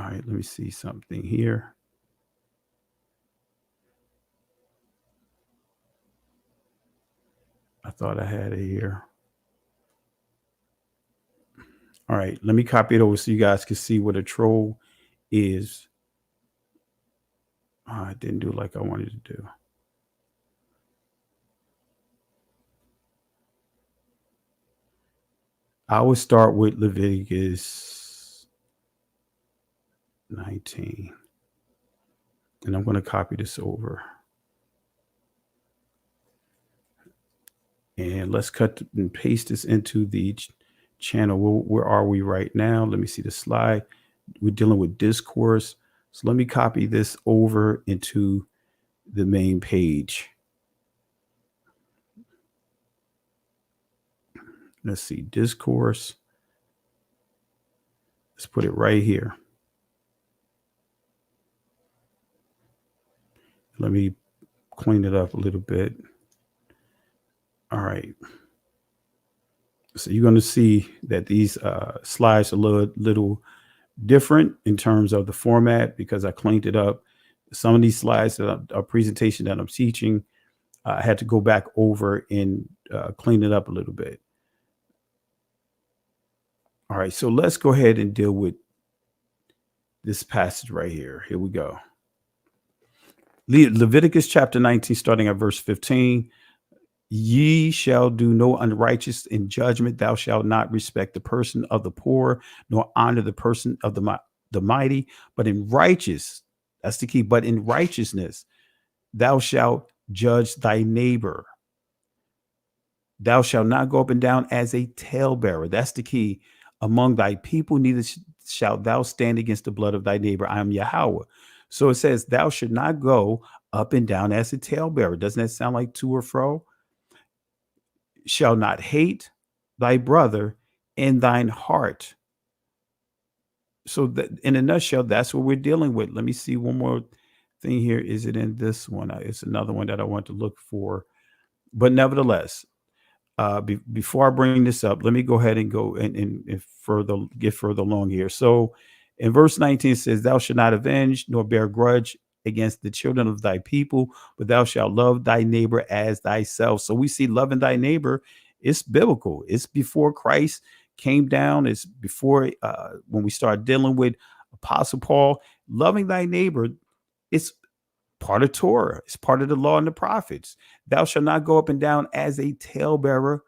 All right, let me see something here. I thought I had it here. All right, let me copy it over so you guys can see what a troll is. I didn't do like I wanted to do. I would start with Leviticus 19. And I'm going to copy this over. And let's cut and paste this into the channel. Where are we right now? Let me see the slide. We're dealing with discourse. So let me copy this over into the main page. Let's see, discourse. Let's put it right here. Let me clean it up a little bit. All right. So you're going to see that these slides are a little different in terms of the format because I cleaned it up. Some of these slides that are presentation that I'm teaching, I had to go back over and clean it up a little bit. All right, so let's go ahead and deal with this passage right here. Here we go. Leviticus chapter 19, starting at verse 15. Ye shall do no unrighteous in judgment. Thou shalt not respect the person of the poor, nor honor the person of the mighty, but in righteous, that's the key, but in righteousness, thou shalt judge thy neighbor. Thou shalt not go up and down as a talebearer. That's the key. Among thy people, neither shalt thou stand against the blood of thy neighbor. I am Yahweh. So it says, thou should not go up and down as a talebearer. Doesn't that sound like to or fro? Shall not hate thy brother in thine heart. So that, in a nutshell, that's what we're dealing with. Let me see one more thing here. Is it in this one? It's another one that I want to look for. But nevertheless, before I bring this up, let me go ahead and go and get further along here. So in verse 19 it says, thou shalt not avenge nor bear grudge against the children of thy people, but thou shalt love thy neighbor as thyself. So we see loving thy neighbor. It's biblical. It's before Christ came down. It's before when we start dealing with Apostle Paul. Loving thy neighbor, it's part of Torah. It's part of the law and the prophets. Thou shalt not go up and down as a talebearer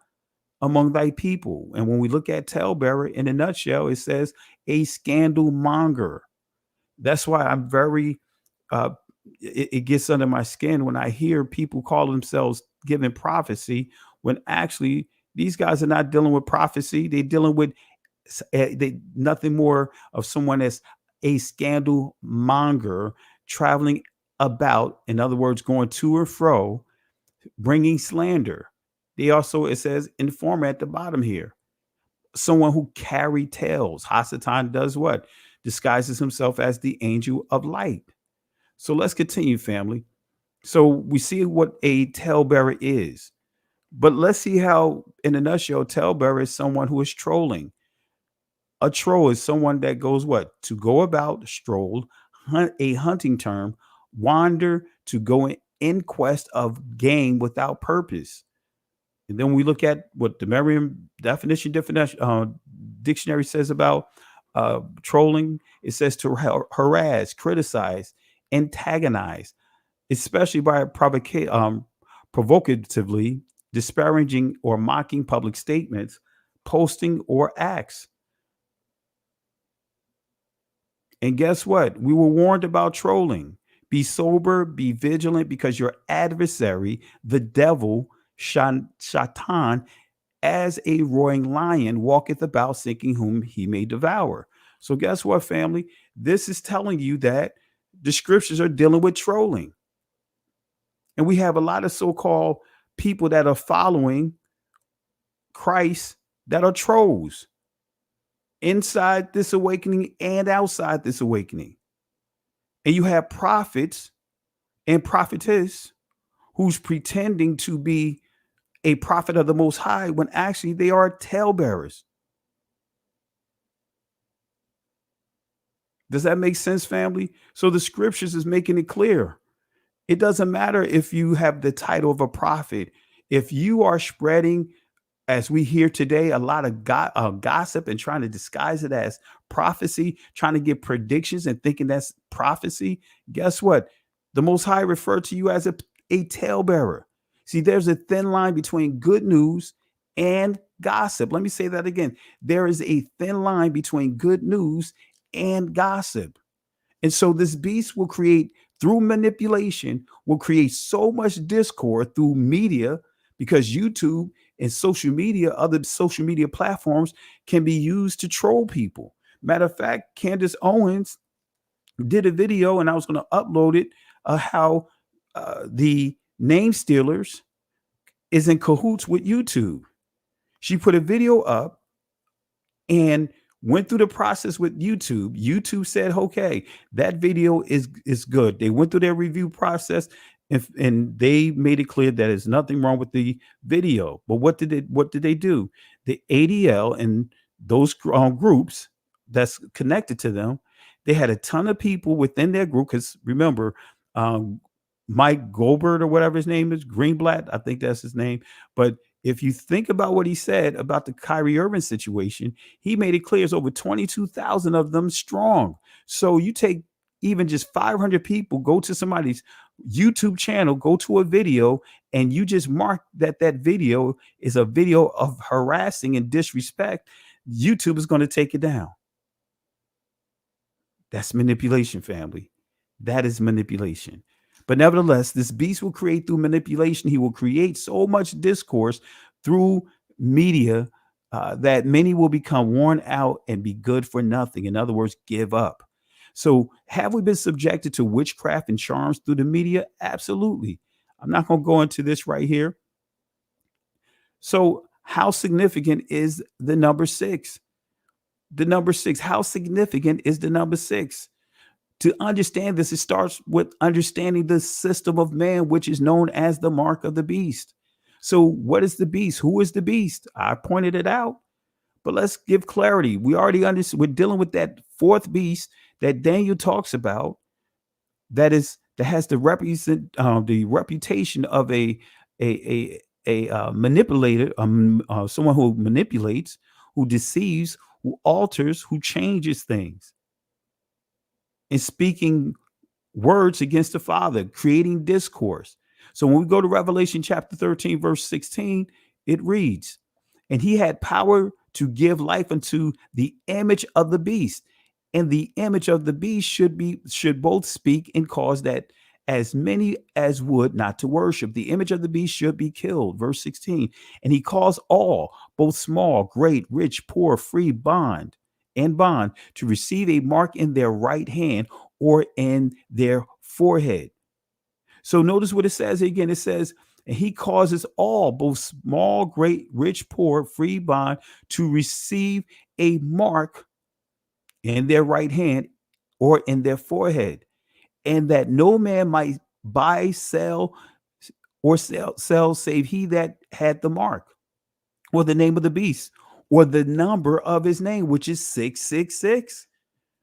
among thy people. And when we look at talebearer in a nutshell, it says a scandal monger. That's why I'm very, it gets under my skin when I hear people call themselves giving prophecy, when actually these guys are not dealing with prophecy. They're dealing with nothing more of someone that's a scandal monger traveling about, in other words, going to or fro, bringing slander. They also, it says, informer at the bottom here. Someone who carry tales. Hasatan does what? Disguises himself as the angel of light. So let's continue, family. So we see what a talebearer is. But let's see how, in a nutshell, talebearer is someone who is trolling. A troll is someone that goes what? To go about, stroll, hunt, a hunting term, wander, to go in quest of game without purpose. And then we look at what the Merriam dictionary says about trolling. It says to harass, criticize, antagonize, especially by provocatively disparaging or mocking public statements, posting, or acts. And guess what? We were warned about trolling. Be sober, be vigilant, because your adversary, the devil, Shatan, as a roaring lion, walketh about seeking whom he may devour. So guess what, family? This is telling you that the scriptures are dealing with trolling. And we have a lot of so-called people that are following Christ that are trolls inside this awakening and outside this awakening. And you have prophets and prophetess who's pretending to be a prophet of the Most High when actually they are talebearers. Does that make sense, family? So the scriptures is making it clear. It doesn't matter if you have the title of a prophet. If you are spreading, as we hear today, a lot of gossip and trying to disguise it as prophecy, trying to get predictions and thinking that's prophecy, guess what? The Most High referred to you as a talebearer. See, there's a thin line between good news and gossip. Let me say that again. There is a thin line between good news and gossip. And so this beast will create, through manipulation, will create so much discord through media, because YouTube and social media, other social media platforms can be used to troll people. Matter of fact, Candace Owens did a video, and I was going to upload it, how the name stealers is in cahoots with YouTube. She put a video up and went through the process with YouTube. YouTube said, okay, that video is good. They went through their review process, and they made it clear that there's nothing wrong with the video. But what did they do? The ADL and those groups that's connected to them, they had a ton of people within their group. Because remember, Mike Goldberg or whatever his name is, Greenblatt, I think that's his name. But if you think about what he said about the Kyrie Irving situation, he made it clear it's over 22,000 of them strong. So you take even just 500 people, go to somebody's YouTube channel, go to a video, and you just mark that video is a video of harassing and disrespect, YouTube is going to take it down. That's manipulation, family. That is manipulation. But nevertheless, this beast will create through manipulation. He will create so much discourse through media that many will become worn out and be good for nothing. In other words, give up. So have we been subjected to witchcraft and charms through the media? Absolutely. I'm not going to go into this right here. So how significant is the number 6? The number 6, how significant is the number 6? To understand this, it starts with understanding the system of man, which is known as the mark of the beast. So what is the beast? Who is the beast? I pointed it out, but let's give clarity. We already understand. We're dealing with that fourth beast that Daniel talks about, that has the reputation of a manipulator, someone who manipulates, who deceives, who alters, who changes things, and speaking words against the Father, creating discourse. So when we go to Revelation chapter 13, verse 16, it reads, and he had power to give life unto the image of the beast. And the image of the beast should both speak and cause that as many as would not to worship the image of the beast should be killed. Verse 16, and he caused all, both small, great, rich, poor, free, bond, to receive a mark in their right hand or in their forehead. So notice what it says again. It says, and he causes all, both small, great, rich, poor, free, bond, to receive a mark in their right hand or in their forehead, and that no man might buy, sell, or sell save he that had the mark, or the name of the beast, or the number of his name, which is 666,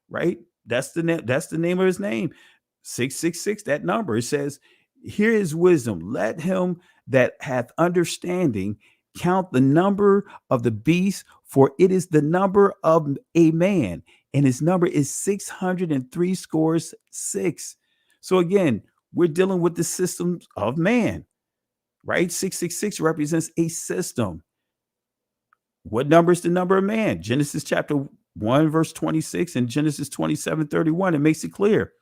right? That's the name of his name, 666, that number. It says, here is wisdom. Let him that hath understanding count the number of the beast, for it is the number of a man, and his number is 603 scores 6. So again, we're dealing with the systems of man, right? 666 represents a system. What number is the number of man? Genesis chapter 1, verse 26, and Genesis 27:31. It makes it clear.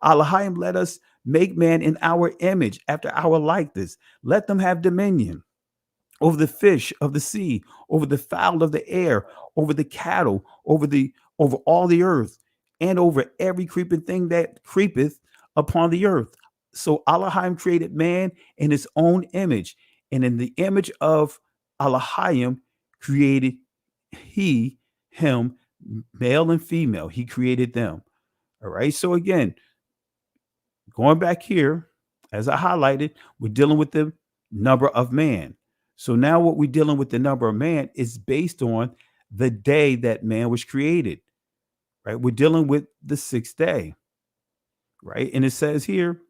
Elohim, let us make man in our image, after our likeness. Let them have dominion over the fish of the sea, over the fowl of the air, over the cattle, over all the earth, and over every creeping thing that creepeth upon the earth. So Elohim created man in his own image, and in the image of Elohim created him, male and female. He created them. All right. So again, going back here, as I highlighted, we're dealing with the number of man. So now what we're dealing with the number of man is based on the day that man was created. right? We're dealing with the sixth day, right? And it says here,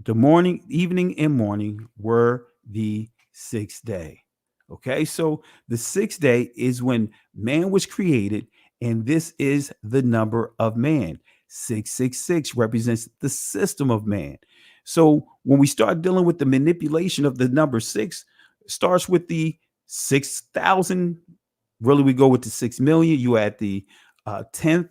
the morning, evening, and morning were the sixth day. Okay, so the sixth day is when man was created, and this is the number of man. 666 represents the system of man. So when we start dealing with the manipulation of the number six, starts with the 6,000. Really, we go with the 6 million. You add the 10th,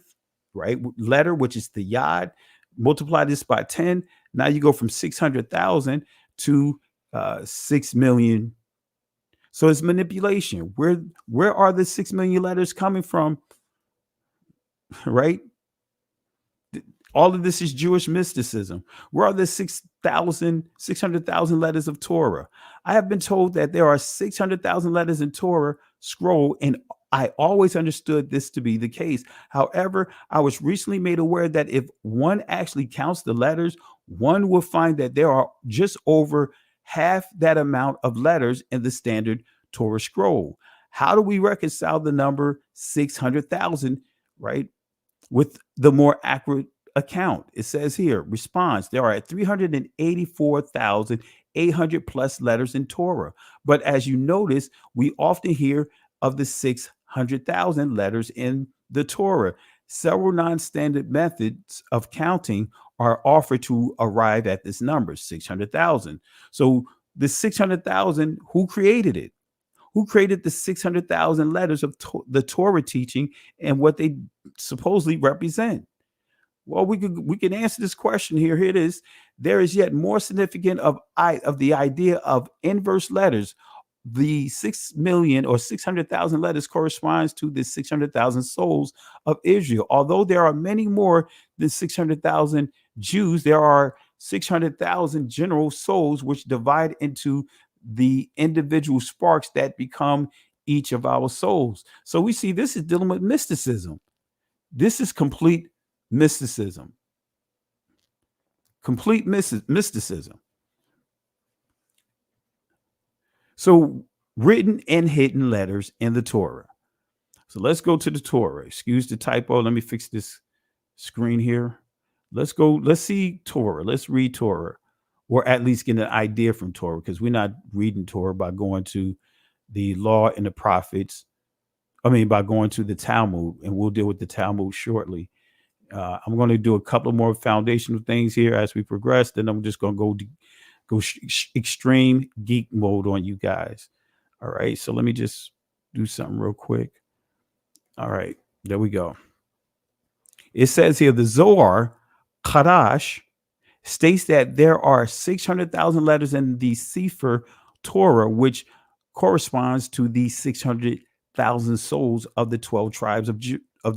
right, letter, which is the yod. Multiply this by 10. Now you go from 600,000 to 6 million. So it's manipulation. Where are the 6 million letters coming from? Right? All of this is Jewish mysticism. Where are the 600,000 letters of Torah? I have been told that there are 600,000 letters in Torah scroll, and I always understood this to be the case. However, I was recently made aware that if one actually counts the letters, one will find that there are just over half that amount of letters in the standard Torah scroll. How do we reconcile the number 600,000, right, with the more accurate account? It says here, response, there are 384,800 plus letters in Torah. But as you notice, we often hear of the 600,000 letters in the Torah. Several non-standard methods of counting are offered to arrive at this number, 600,000. So the 600,000, who created it? Who created the 600,000 letters of the Torah teaching and what they supposedly represent? Well, we can answer this question here. Here it is. There is yet more significant of the idea of inverse letters. The 6 million or 600,000 letters corresponds to the 600,000 souls of Israel. Although there are many more than 600,000 Jews, there are 600,000 general souls which divide into the individual sparks that become each of our souls. So we see this is dealing with mysticism. This is complete mysticism. Complete mysticism. So written and hidden letters in the Torah. So let's go to the Torah. Excuse the typo. Let me fix this screen here. Let's go. Let's see Torah. Let's read Torah, or at least get an idea from Torah, because we're not reading Torah by going to the law and the prophets. I mean, by going to the Talmud, and we'll deal with the Talmud shortly. I'm going to do a couple more foundational things here as we progress. Then I'm just going to go extreme geek mode on you guys. All right. So let me just do something real quick. All right. There we go. It says here, the Zohar Kadash states that there are 600,000 letters in the Sefer Torah, which corresponds to the 600,000 souls of the 12 tribes of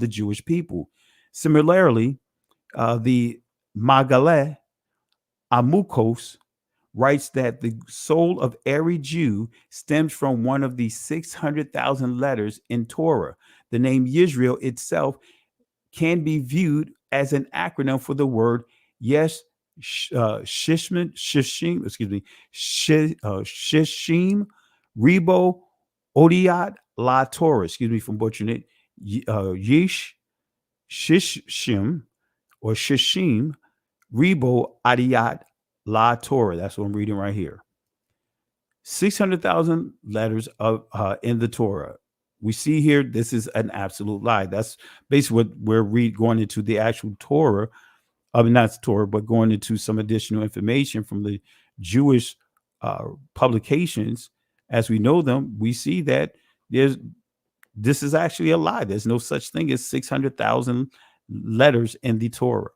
the Jewish people. Similarly, the Magaleh Amukos writes that the soul of every Jew stems from one of the 600,000 letters in Torah. The name Israel itself can be viewed as an acronym for the word Shishim, Rebo, Odiat, La Torah, excuse me for butchering it, Yish, Shishim, or Shishim, Rebo, Adiat, La Torah. That's what I'm reading right here. 600,000 letters of in the Torah. We see here, this is an absolute lie. That's basically what we're going into the actual Torah. I mean, not Torah, but going into some additional information from the Jewish publications as we know them. We see that this is actually a lie. There's no such thing as 600,000 letters in the Torah.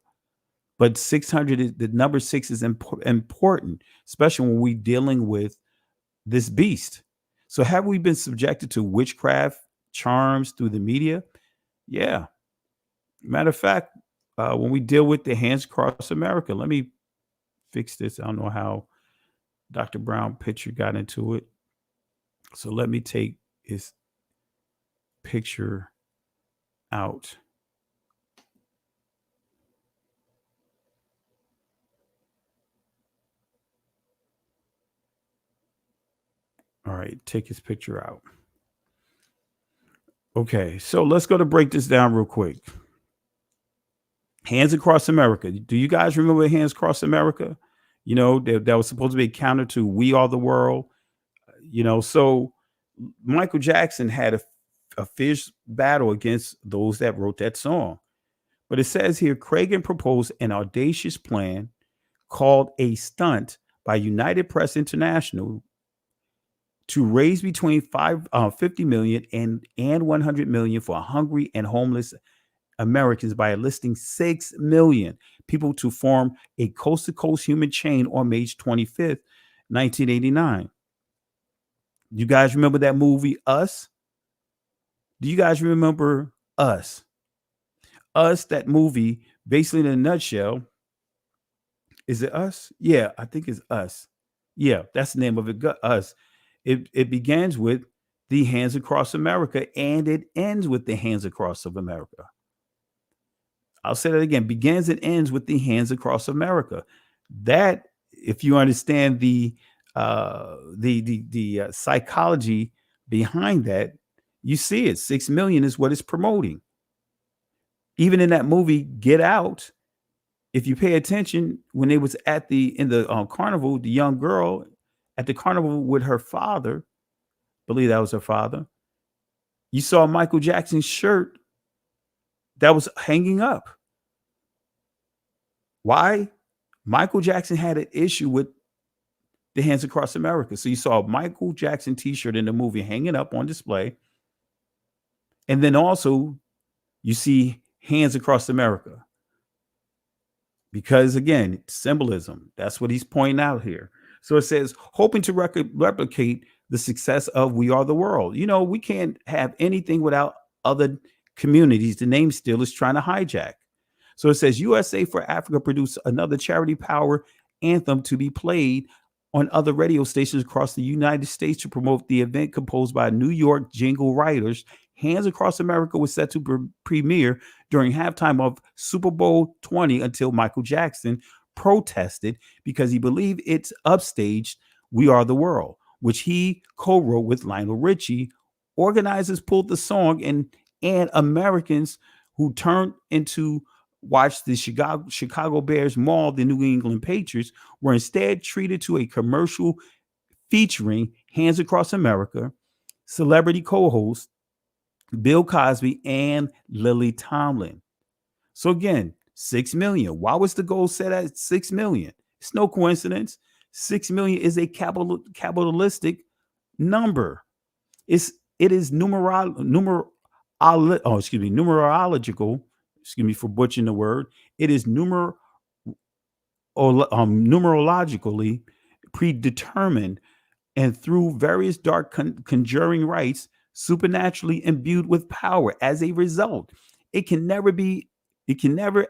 But 600, the number 6 is important, especially when we're dealing with this beast. So have we been subjected to witchcraft, charms through the media? Yeah. Matter of fact, when we deal with the Hands Across America, let me fix this. I don't know how Dr. Brown picture got into it. So let me take his picture out. All right, take his picture out. Okay, so let's go to break this down real quick. Hands Across America. Do you guys remember Hands Across America? You know, that was supposed to be a counter to We Are the World. You know, so Michael Jackson had a fierce battle against those that wrote that song. But it says here, Cragen proposed an audacious plan called a stunt by United Press International to raise between 50 million and 100 million for hungry and homeless Americans by enlisting 6 million people to form a coast to coast human chain on May 25th, 1989. You guys remember that movie, Us? Do you guys remember Us? Us, that movie, basically in a nutshell, is it Us? Yeah, I think it's Us. Yeah, that's the name of it, Us. It begins with the Hands Across America and it ends with the Hands Across of America. I'll say that again, begins and ends with the Hands Across America. That, if you understand the psychology behind that, you see it. 6 million is what it's promoting. Even in that movie, Get Out, if you pay attention, when they was in the carnival, the young girl at the carnival with her father, believe that was her father, you saw Michael Jackson's shirt that was hanging up. Why? Michael Jackson had an issue with the Hands Across America. So you saw a Michael Jackson t-shirt in the movie hanging up on display. And then also you see Hands Across America. Because again, symbolism, that's what he's pointing out here. So it says, hoping to replicate the success of We Are the World. You know, we can't have anything without other communities the name still is trying to hijack. So it says, USA for Africa produced another charity power anthem to be played on other radio stations across the United States to promote the event composed by New York jingle writers. Hands Across America was set to premiere during halftime of Super Bowl 20 until Michael Jackson protested because he believed it's upstaged We Are the World, which he co-wrote with Lionel Richie. Organizers pulled the song and Americans who turned into watch the Chicago Bears maul the New England Patriots were instead treated to a commercial featuring Hands Across America, celebrity co-host Bill Cosby and Lily Tomlin. So again, 6 million. Why was the goal set at 6 million? It's no coincidence. 6 million is a capitalistic number. It is numerological. Excuse me for butchering the word. It is numerologically predetermined and through various dark conjuring rites, supernaturally imbued with power. As a result, it can never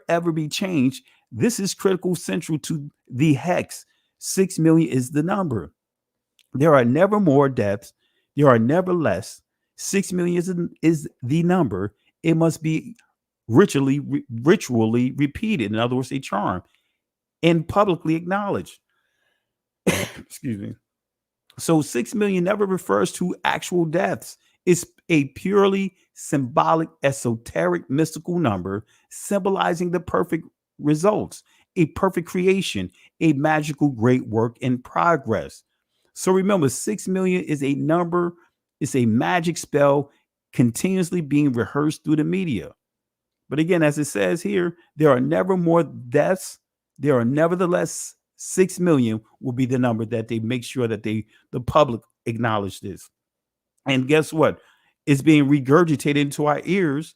ever be changed. This is critical central to the hex. 6 million is the number. There are never more deaths. There are never less. 6 million is the number. It must be ritually repeated. In other words, a charm and publicly acknowledged. Excuse me. So 6 million never refers to actual deaths. It's a purely symbolic, esoteric, mystical number symbolizing the perfect results, a perfect creation, a magical great work in progress. So remember, 6 million is a number, it's a magic spell continuously being rehearsed through the media. But again, as it says here, there are never more deaths. There are nevertheless 6 million will be the number that they make sure that the public acknowledge this. And guess what? It's being regurgitated into our ears.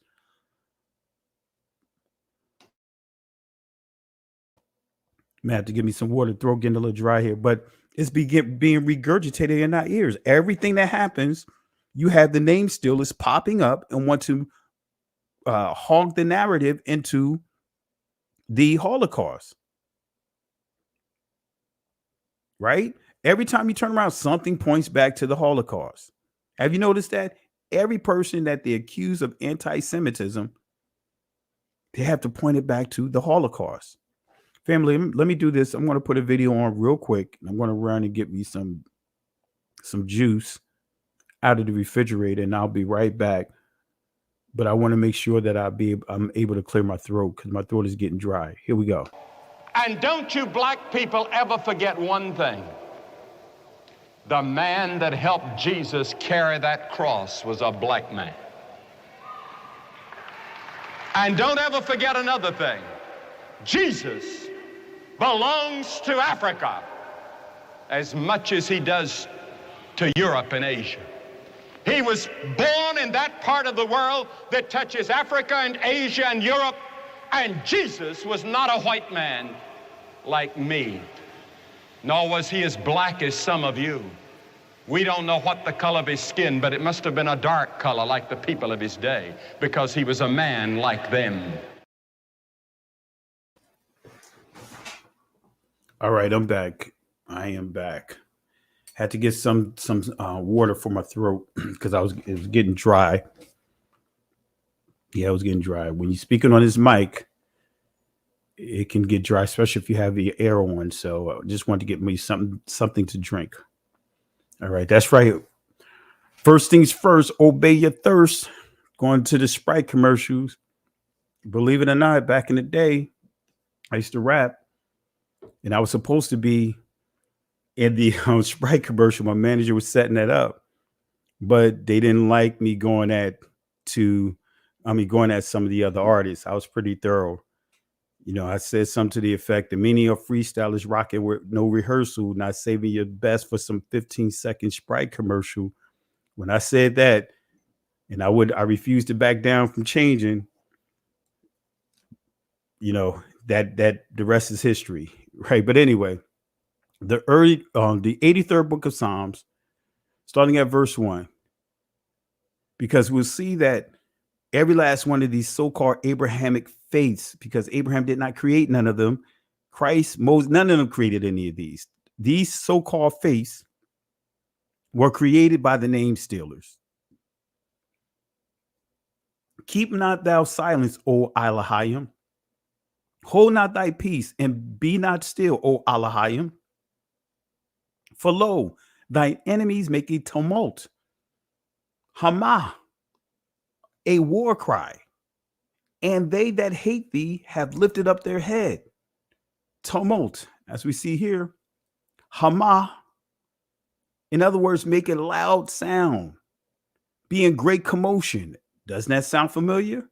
Man, I have to give me some water. Throat getting a little dry here, but it's being regurgitated in our ears. Everything that happens, you have the name still is popping up and want to hog the narrative into the Holocaust. Right? Every time you turn around, something points back to the Holocaust. Have you noticed that? Every person that they accuse of anti-Semitism, they have to point it back to the Holocaust. Family, let me do this. I'm going to put a video on real quick. I'm going to run and get me some juice out of the refrigerator, and I'll be right back but I want to make sure that I'm able to clear my throat because my throat is getting dry. Here we go. And don't you black people ever forget one thing. The man that helped Jesus carry that cross was a black man. And don't ever forget another thing. Jesus belongs to Africa as much as he does to Europe and Asia. He was born in that part of the world that touches Africa and Asia and Europe, and Jesus was not a white man like me, nor was he as black as some of you. We don't know what the color of his skin, but it must have been a dark color like the people of his day, because he was a man like them. All right, I'm back. I am back. Had to get some water for my throat because it was getting dry. Yeah, it was getting dry. When you're speaking on this mic, it can get dry, especially if you have the air on. So I just wanted to get me something to drink. All right, that's right. First things first, obey your thirst. Going to the Sprite commercials. Believe it or not, back in the day, I used to rap, and I was supposed to be in the Sprite commercial. My manager was setting that up, but they didn't like me going at some of the other artists. I was pretty thorough. You know, I said something to the effect that many of freestylers rocking with no rehearsal, not saving your best for some 15-second Sprite commercial. When I said that, and I refused to back down from changing, you know, that the rest is history, right? But anyway, the 83rd book of Psalms, starting at verse 1, because we'll see that every last one of these so-called Abrahamic faiths, because Abraham did not create none of them. Christ, Moses, none of them created any of these. These so-called faiths were created by the name stealers. Keep not thou silence, O Elohim. Hold not thy peace, and be not still, O Elohim. For lo, thine enemies make a tumult. Hamah, a war cry. And they that hate thee have lifted up their head. Tumult, as we see here. Hamah, in other words, make a loud sound. Be in great commotion. Doesn't that sound familiar?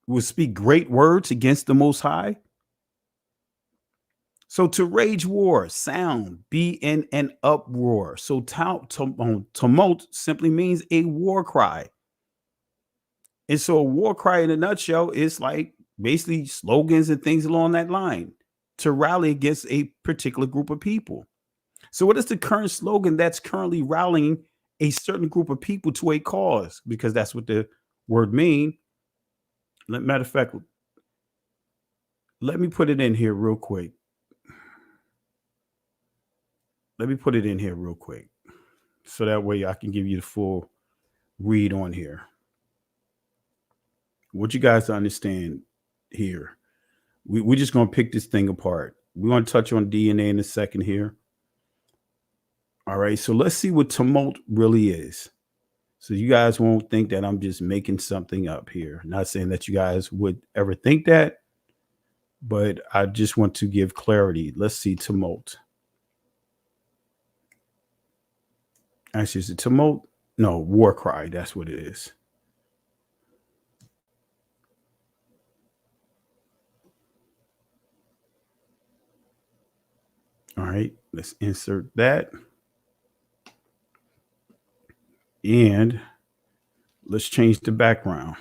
Will speak great words against the Most High. So to rage war, sound, be in an uproar. So tumult simply means a war cry. And so a war cry in a nutshell is like basically slogans and things along that line to rally against a particular group of people. So what is the current slogan that's currently rallying a certain group of people to a cause? Because that's what the word mean. Matter of fact, let me put it in here real quick. So that way I can give you the full read on here. What you guys understand here. We're just going to pick this thing apart. We're going to touch on DNA in a second here. All right, so let's see what tumult really is. So you guys won't think that I'm just making something up here. Not saying that you guys would ever think that, but I just want to give clarity. Let's see tumult. Actually, is it tumult? No, war cry. That's what it is. All right, let's insert that. And let's change the background.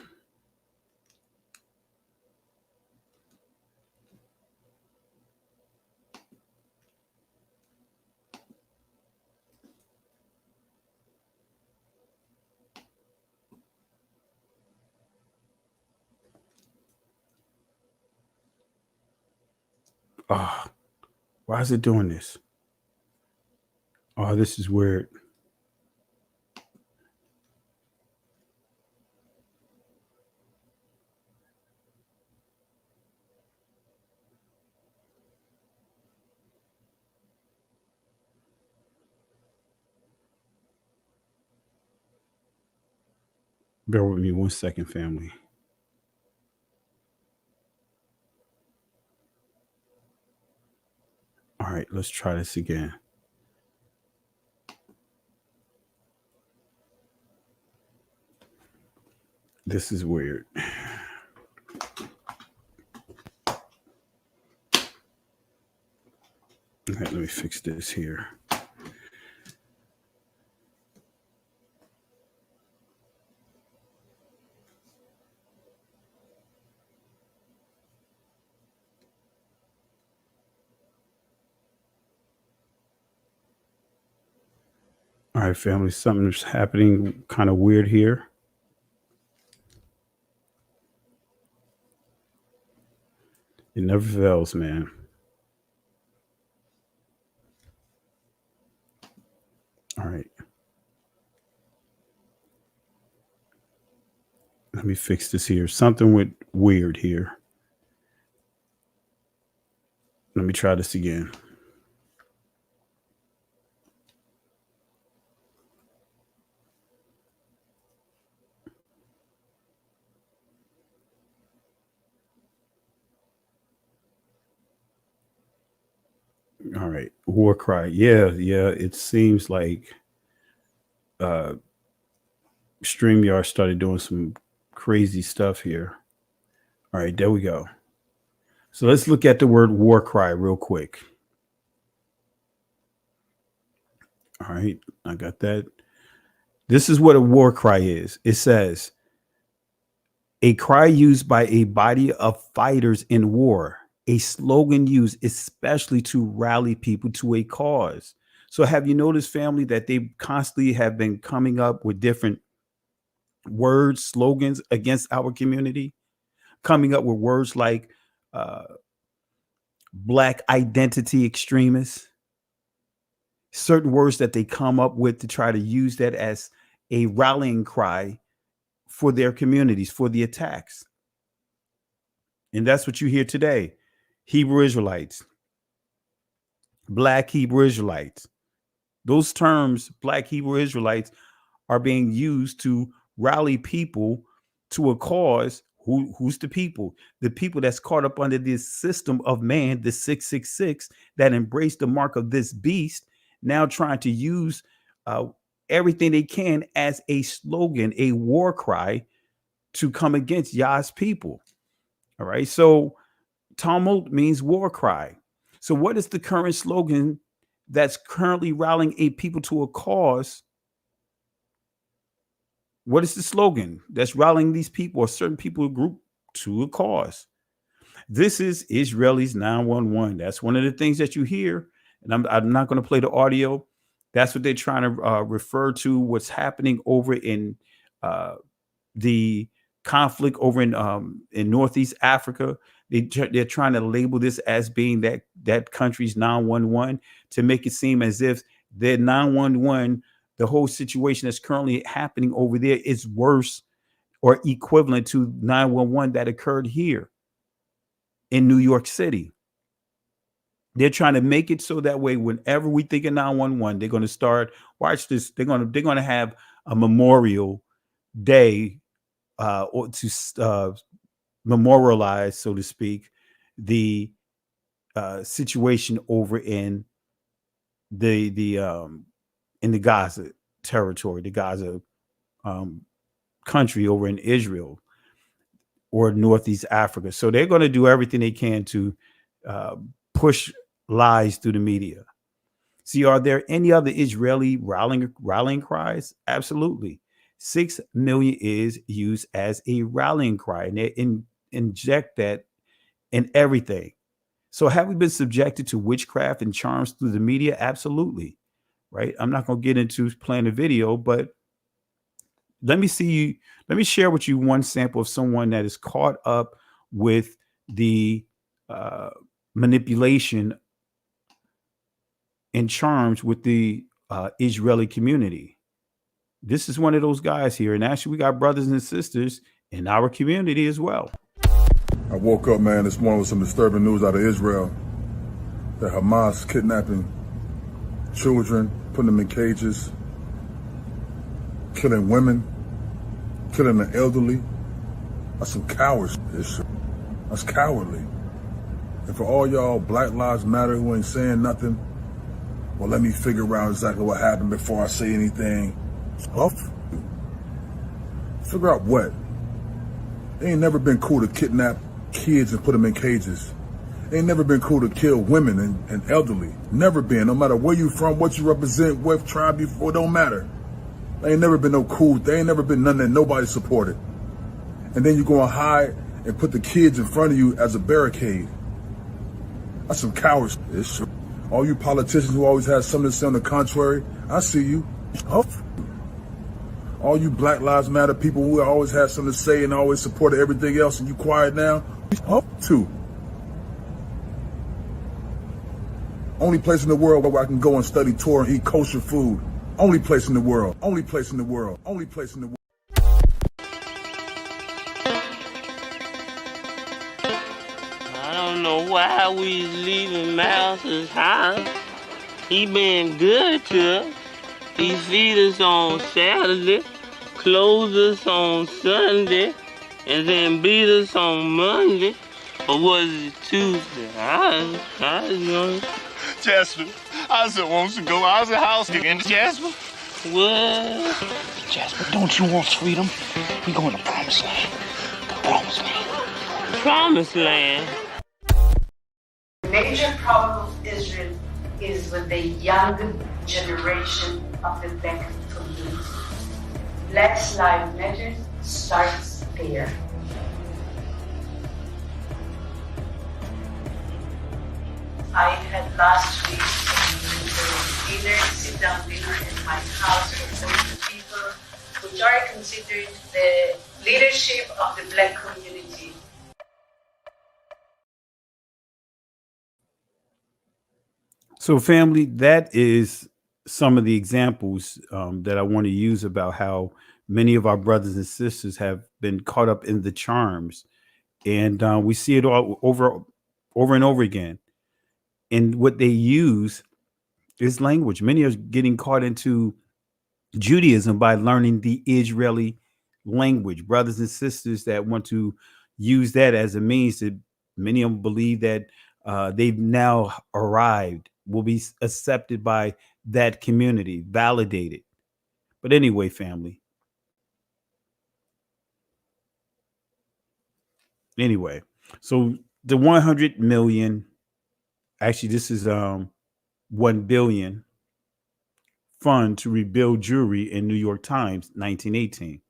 Oh, why is it doing this? Oh, this is weird. Bear with me 1 second, family. All right, let's try this again. This is weird. Okay, let me fix this here. All right, family, something's happening kind of weird here. It never fails, man. All right. Let me fix this here. Something went weird here. Let me try this again. All right. War cry. Yeah. It seems like StreamYard started doing some crazy stuff here. All right, there we go. So let's look at the word war cry real quick. All right, I got that. This is what a war cry is. It says, a cry used by a body of fighters in war, a slogan used especially to rally people to a cause. So have you noticed, family, that they constantly have been coming up with different words, slogans against our community, coming up with words like Black identity extremists, certain words that they come up with to try to use that as a rallying cry for their communities, for the attacks. And that's what you hear today. Hebrew Israelites, Black Hebrew Israelites. Those terms, Black Hebrew Israelites, are being used to rally people to a cause. Who's the people? The people that's caught up under this system of man, the 666, that embraced the mark of this beast, now trying to use everything they can as a slogan, a war cry to come against Yah's people. All right. So Tumult means war cry. So what is the current slogan that's currently rallying a people to a cause? What is the slogan that's rallying these people or certain people group to a cause? This is Israelis 911. That's one of the things that you hear. And I'm not going to play the audio. That's what they're trying to refer to what's happening over in the conflict over in Northeast Africa. They're trying to label this as being that country's 911 to make it seem as if their 911, the whole situation that's currently happening over there, is worse or equivalent to 911 that occurred here in New York City. They're trying to make it so that way whenever we think of 911, they're going to start, watch this, they're going to have a memorial day or to memorialize, so to speak, the situation over in the Gaza territory, the Gaza country over in Israel or Northeast Africa. So they're going to do everything they can to push lies through the media. See, are there any other Israeli rallying cries? Absolutely. 6 million is used as a rallying cry, and they inject that in everything. So have we been subjected to witchcraft and charms through the media? Absolutely. Right. I'm not going to get into playing a video, but let me share with you one sample of someone that is caught up with the manipulation and charms with the Israeli community. This is one of those guys here. And actually, we got brothers and sisters in our community as well. I woke up, man, this morning with some disturbing news out of Israel. That Hamas kidnapping children, putting them in cages, killing women, killing the elderly. That's some cowards. That's cowardly. And for all y'all Black Lives Matter who ain't saying nothing, well, let me figure out exactly what happened before I say anything. Huff. Figure out what? It ain't never been cool to kidnap kids and put them in cages. It ain't never been cool to kill women and elderly. Never been. No matter where you from, what you represent, what tribe you for, it don't matter. There ain't never been no cool. There ain't never been none that nobody supported. And then you go and hide and put the kids in front of you as a barricade. That's some cowards. All you politicians who always have something to say on the contrary, I see you. Huff. All you Black Lives Matter people who always have something to say and always supported everything else, and you quiet now, huff too. Only place in the world where I can go and study Torah and eat kosher food. Only place in the world. Only place in the world. Only place in the world. I don't know why we leaving Mouse's house. He been good to us. He feed us on Saturday, clothes us on Sunday, and then beat us on Monday. Or was it Tuesday? I don't know. Jasper, I just want to go out of the house again. Jasper? What? Jasper, don't you want freedom? We going to Promised Land. The Promised Land. Promised Land? The major problem of Israel is with the young generation of the black community. Black Lives Matter starts there. I had last week sit-down dinner in my house with the people which are considered the leadership of the black community. So, family, that is some of the examples that I want to use about how many of our brothers and sisters have been caught up in the charms, and we see it all over and over again. And what they use is language. Many are getting caught into Judaism by learning the Israeli language. Brothers and sisters that want to use that as a means to, many of them believe that they've now arrived, will be accepted by that community, validated. But anyway, family. Anyway, so the 100 million, actually, this is 1 billion fund to rebuild Jewry in New York Times, 1918.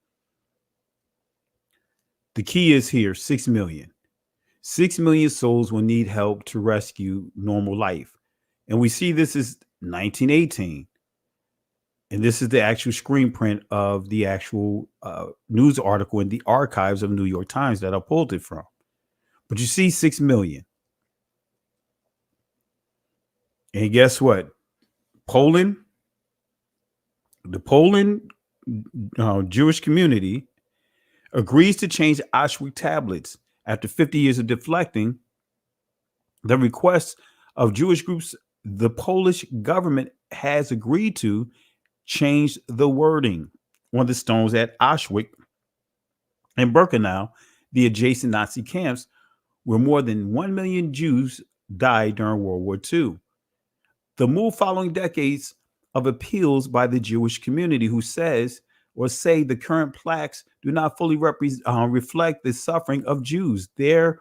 The key is here, 6 million. 6 million souls will need help to rescue normal life. And we see this is 1918. And this is the actual screen print of the actual news article in the archives of New York Times that I pulled it from. But you see 6 million. And guess what? Poland, the Poland Jewish community agrees to change Auschwitz tablets after 50 years of deflecting the requests of Jewish groups. The Polish government has agreed to change the wording on the stones at Auschwitz and Birkenau, the adjacent Nazi camps where more than 1 million Jews died during World War II. The move following decades of appeals by the Jewish community who say the current plaques do not fully reflect the suffering of Jews there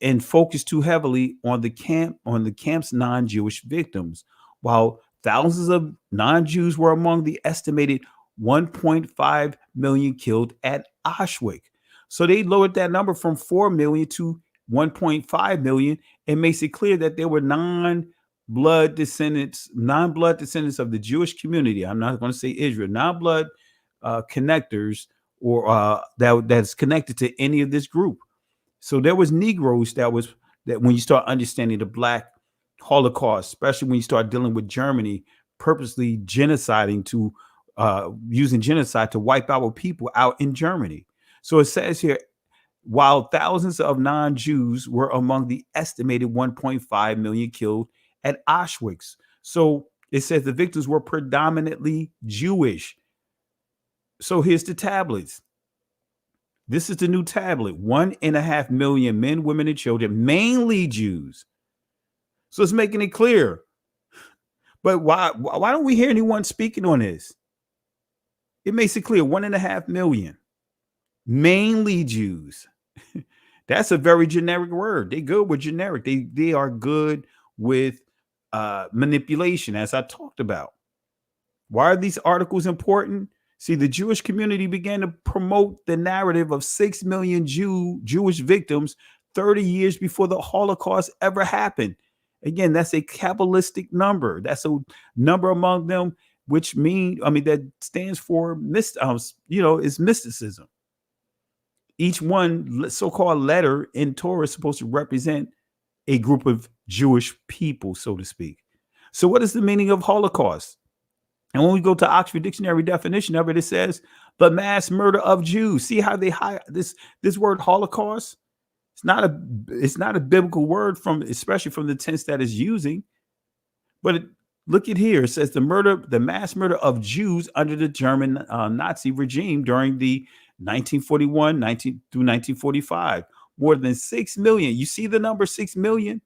and focus too heavily on the camp's non-Jewish victims, while thousands of non-Jews were among the estimated 1.5 million killed at Auschwitz. So they lowered that number from 4 million to 1.5 million and makes it clear that there were non-blood descendants of the Jewish community. I'm not going to say Israel, non-blood connectors or that's connected to any of this group. So there was Negroes that when you start understanding the Black Holocaust, especially when you start dealing with Germany purposely genociding to using genocide to wipe our people out in Germany. So it says here, while thousands of non-Jews were among the estimated 1.5 million killed at Auschwitz. So it says the victims were predominantly Jewish. So here's the tablets. This is the new tablet. 1.5 million men, women, and children, mainly Jews. So it's making it clear. But why don't we hear anyone speaking on this? It makes it clear. 1.5 million, mainly Jews. That's a very generic word. They good with generic. They are good with manipulation, as I talked about. Why are these articles important? See, the Jewish community began to promote the narrative of 6 million Jewish victims 30 years before the Holocaust ever happened. Again, that's a Kabbalistic number. That's a number among them, which that stands for is mysticism. Each one so-called letter in Torah is supposed to represent a group of Jewish people, so to speak. So what is the meaning of Holocaust? And when we go to Oxford Dictionary definition of it, it says the mass murder of Jews. See how they hide this word Holocaust? It's not a biblical word especially from the tense that it's using. But look at here. It says the mass murder of Jews under the German Nazi regime during the 1941 through 1945. More than 6 million. You see the number 6 million?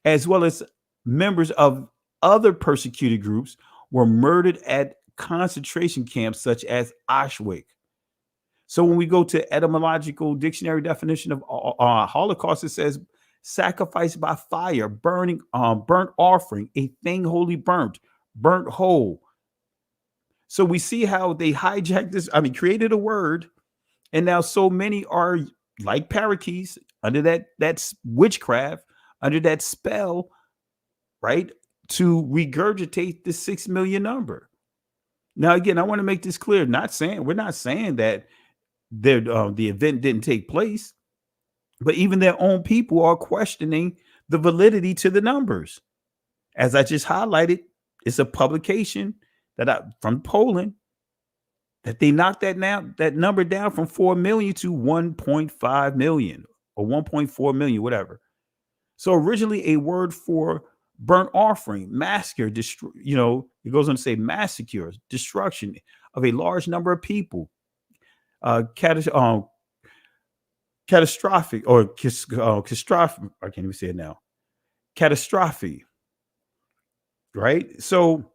As well as members of other persecuted groups were murdered at concentration camps such as Auschwitz. So when we go to etymological dictionary definition of Holocaust, it says sacrifice by fire, burnt offering, a thing wholly burnt whole. So we see how they hijacked this, created a word, and now so many are like parakeets under that witchcraft, under that spell, right? To regurgitate the 6 million number. Now, again, I want to make this clear. We're not saying that the event didn't take place, but even their own people are questioning the validity to the numbers. As I just highlighted, it's a publication from Poland that they knocked that number down from 4 million to 1.5 million or 1.4 million, whatever. So originally a word for burnt offering, massacre, it goes on to say massacre, destruction of a large number of people, catastrophic or catastrophic. I can't even say it now. Catastrophe, right? So,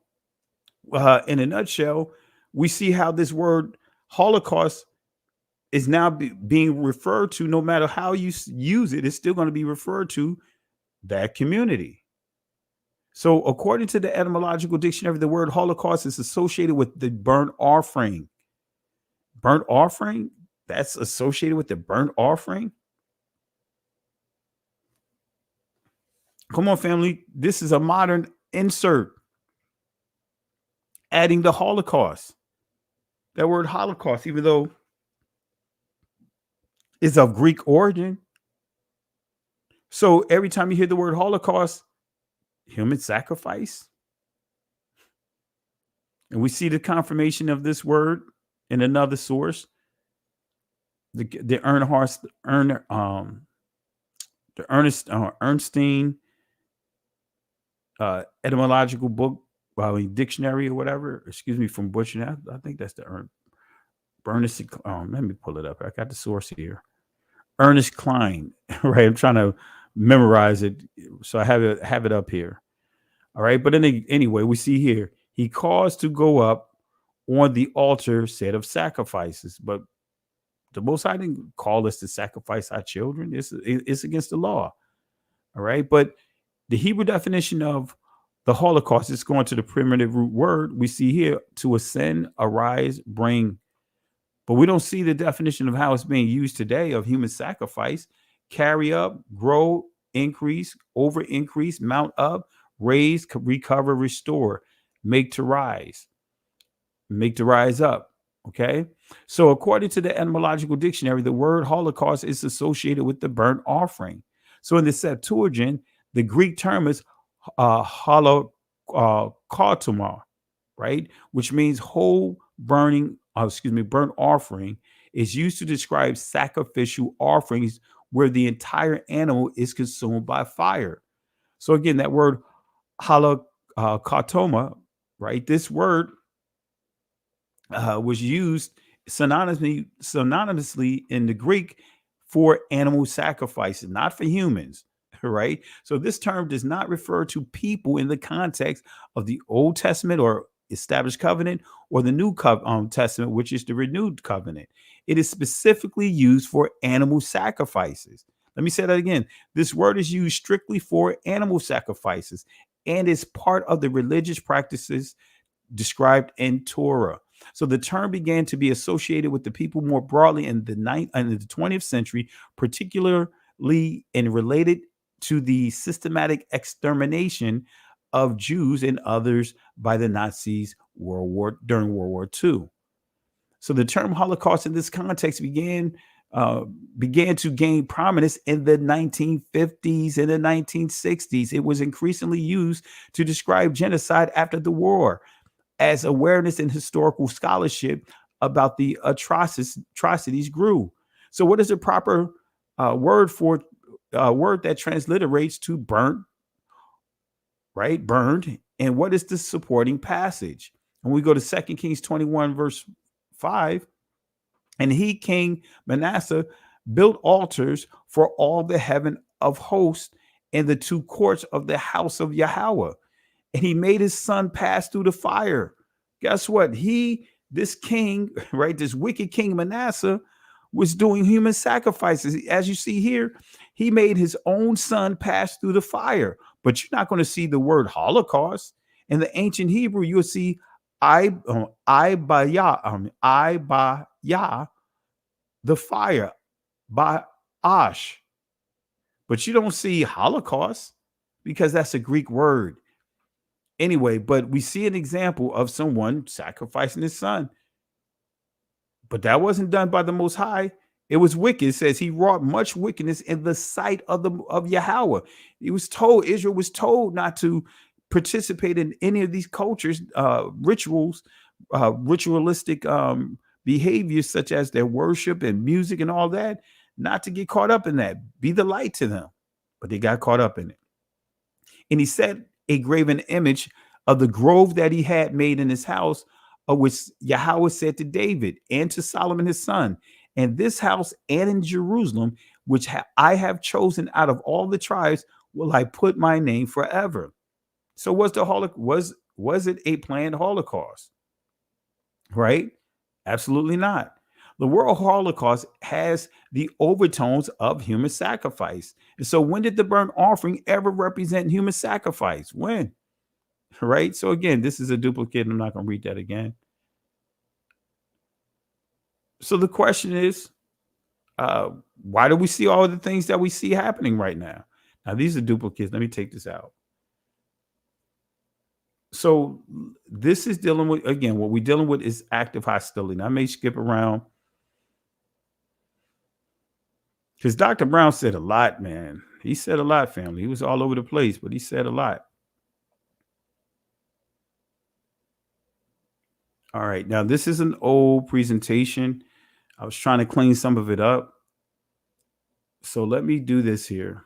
in a nutshell, we see how this word Holocaust is now being referred to. No matter how you use it, it's still going to be referred to that community. So according to the etymological dictionary, the word Holocaust is associated with the burnt offering. Burnt offering? That's associated with the burnt offering? Come on, family. This is a modern insert. Adding the Holocaust. That word Holocaust, even though it's of Greek origin. So every time you hear the word Holocaust, human sacrifice. And we see the confirmation of this word in another source. The Ernstine etymological book, dictionary or whatever. Excuse me, from Butcher. I think that's the Ernest. Let me pull it up. I got the source here. Ernest Klein. Right. I'm trying to memorize it, so I have it up here. All right. But anyway, we see here he caused to go up on the altar set of sacrifices, but the Most High didn't call us to sacrifice our children. It's against the law. All right. But the Hebrew definition of the Holocaust is going to the primitive root word we see here: to ascend, arise, bring. But we don't see the definition of how it's being used today of human sacrifice. Carry up, grow, increase, over increase, mount up, raise, recover, restore, make to rise up. Okay. So according to the etymological dictionary, the word Holocaust is associated with the burnt offering. So in the Septuagint, the Greek term is holokautomai, right? Which means whole burnt offering, is used to describe sacrificial offerings where the entire animal is consumed by fire. So again, that word holokautoma, right? This word was used synonymously in the Greek for animal sacrifices, not for humans. Right. So this term does not refer to people in the context of the Old Testament or established covenant or the New Testament, which is the renewed covenant. It is specifically used for animal sacrifices. Let me say that again. This word is used strictly for animal sacrifices and is part of the religious practices described in Torah. So the term began to be associated with the people more broadly in the 20th century, particularly and related to the systematic extermination of Jews and others by the Nazis during World War II. So the term Holocaust in this context began to gain prominence in the 1950s and the 1960s. It was increasingly used to describe genocide after the war, as awareness and historical scholarship about the atrocities grew. So, what is the proper word for word that transliterates to burnt, right? Burned. And what is the supporting passage? And we go to 2 Kings 21, verse 5. And he, King Manasseh, built altars for all the heaven of hosts in the two courts of the house of Yahweh. And he made his son pass through the fire. Guess what? This king, right, this wicked king Manasseh, was doing human sacrifices. As you see here, he made his own son pass through the fire. But you're not going to see the word Holocaust. In the ancient Hebrew, you'll see Ibaya, the fire, Ba'ash. But you don't see Holocaust because that's a Greek word. Anyway, but we see an example of someone sacrificing his son. But that wasn't done by the Most High. It was wicked. It says he wrought much wickedness in the sight of Yahweh. Israel was told not to participate in any of these cultures, ritualistic behaviors such as their worship and music and all that, not to get caught up in that. Be the light to them. But they got caught up in it. And he set a graven image of the grove that he had made in his house, of which Yahweh said to David and to Solomon his son, and this house and in Jerusalem, which I have chosen out of all the tribes, will I put my name forever. So was it a planned Holocaust? Right? Absolutely not. The World Holocaust has the overtones of human sacrifice. And so when did the burnt offering ever represent human sacrifice? When? Right? So again, this is a duplicate. I'm not going to read that again. So the question is, why do we see all the things that we see happening right now? Now, these are duplicates. Let me take this out. So this is dealing with, again, what we're dealing with is active hostility. Now, I may skip around because Dr. Brown said a lot, man. He said a lot, family. He was all over the place, but he said a lot. All right. Now, this is an old presentation. I was trying to clean some of it up. So let me do this here.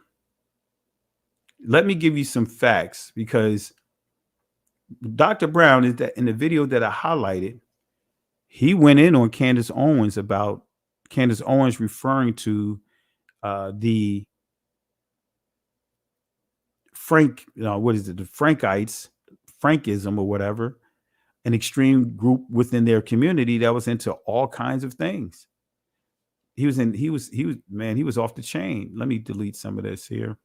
Let me give you some facts, because Dr. Brown, is that in the video that I highlighted, he went in on Candace Owens about Candace Owens referring to the the Frankites, Frankism or whatever, an extreme group within their community that was into all kinds of things. He was off the chain. Let me delete some of this here.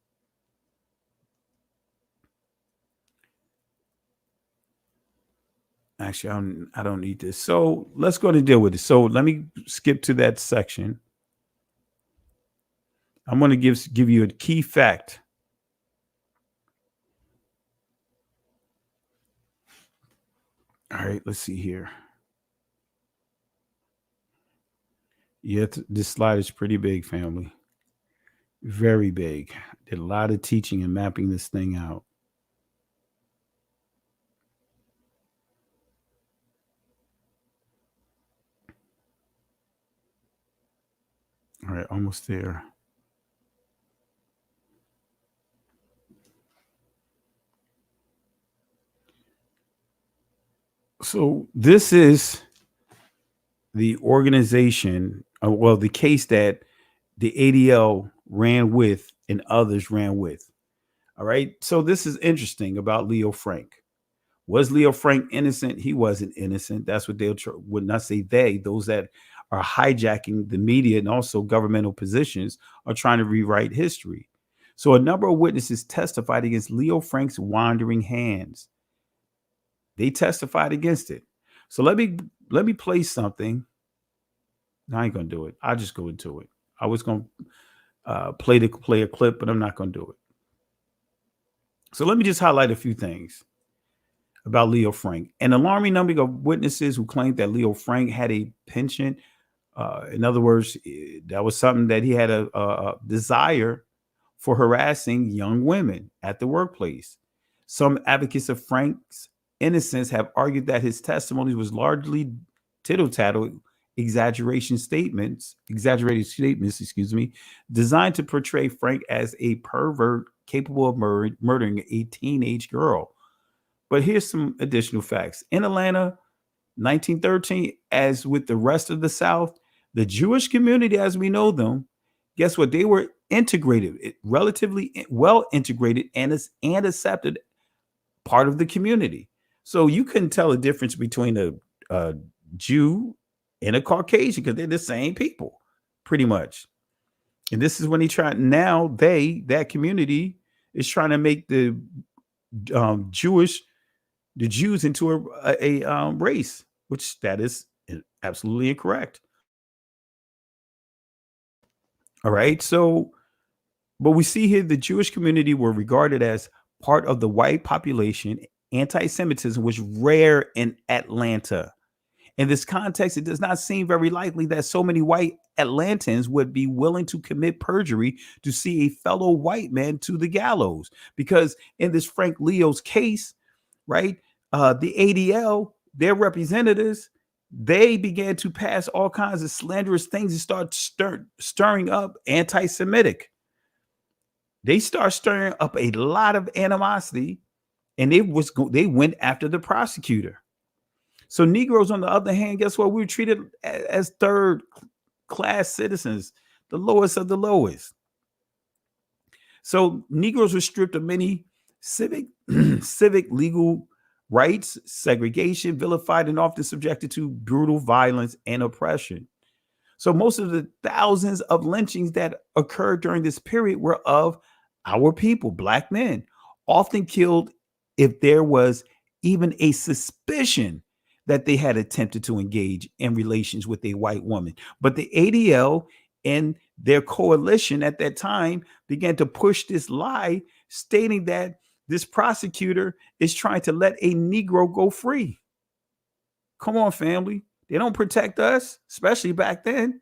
Actually, I don't need this. So let's go to deal with it. So let me skip to that section. I'm going to give you a key fact. All right, let's see here. Yeah, this slide is pretty big, family. Very big. Did a lot of teaching and mapping this thing out. All right, almost there. So this is the organization, well, the case that the ADL ran with and others ran with. All right. So this is interesting about Leo Frank. Was Leo Frank innocent? He wasn't innocent. That's what they'll would not say they, those that are hijacking the media and also governmental positions are trying to rewrite history. So a number of witnesses testified against Leo Frank's wandering hands. They testified against it. So let me play something. No, I ain't gonna do it. I'll just go into it. I was gonna play a clip, but I'm not gonna do it. So let me just highlight a few things about Leo Frank. An alarming number of witnesses who claimed that Leo Frank had a penchant. In other words, that was something that he had a desire for harassing young women at the workplace. Some advocates of Frank's innocence have argued that his testimony was largely tittle-tattle exaggerated statements, designed to portray Frank as a pervert capable of murdering a teenage girl. But here's some additional facts. In Atlanta, 1913, as with the rest of the South, the Jewish community as we know them, guess what? They were integrated, relatively well integrated and accepted part of the community. So you couldn't tell a difference between a Jew and a Caucasian because they're the same people, pretty much. And this is when that community is trying to make the Jews into a race, which that is absolutely incorrect. All right. So, but we see here the Jewish community were regarded as part of the white population. Anti-Semitism was rare in Atlanta. In this context, it does not seem very likely that so many white Atlantans would be willing to commit perjury to see a fellow white man to the gallows. Because in this Frank Leo's case, right, the ADL, their representatives, they began to pass all kinds of slanderous things and start stirring up anti-Semitic. They start stirring up a lot of animosity, and they went after the prosecutor. So Negroes, on the other hand, guess what? We were treated as third-class citizens, the lowest of the lowest. So Negroes were stripped of many civic legal rights, segregation, vilified, and often subjected to brutal violence and oppression. So most of the thousands of lynchings that occurred during this period were of our people, Black men, often killed if there was even a suspicion that they had attempted to engage in relations with a white woman. But the ADL and their coalition at that time began to push this lie, stating that this prosecutor is trying to let a Negro go free. Come on, family. They don't protect us, especially back then.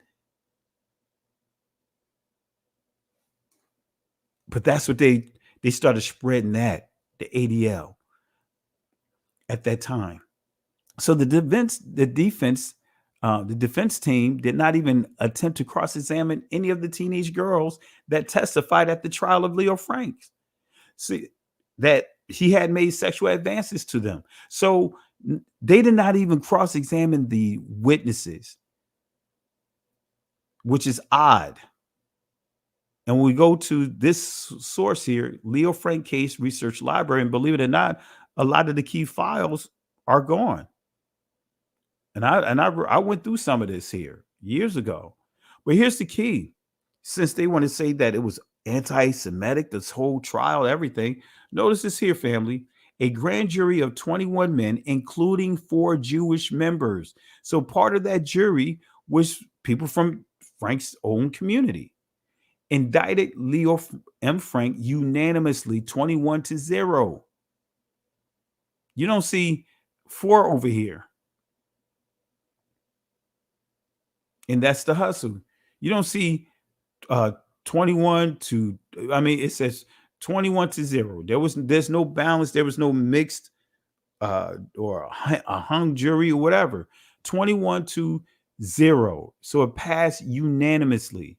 But that's what they started spreading that, the ADL at that time. So the defense team did not even attempt to cross-examine any of the teenage girls that testified at the trial of Leo Frank. See, that he had made sexual advances to them. So they did not even cross-examine the witnesses, which is odd. And when we go to this source here, Leo Frank Case Research Library, and believe it or not, a lot of the key files are gone. And I went through some of this here years ago. But here's the key. Since they want to say that it was anti-Semitic, this whole trial, everything, notice this here, family. A grand jury of 21 men, including 4 Jewish members. So part of that jury was people from Frank's own community. Indicted Leo M. Frank unanimously 21-0. You don't see 4 over here. And that's the hustle. You don't see 21 to, it says 21-0. There's no balance. There was no mixed or a hung jury or whatever. 21-0. So it passed unanimously.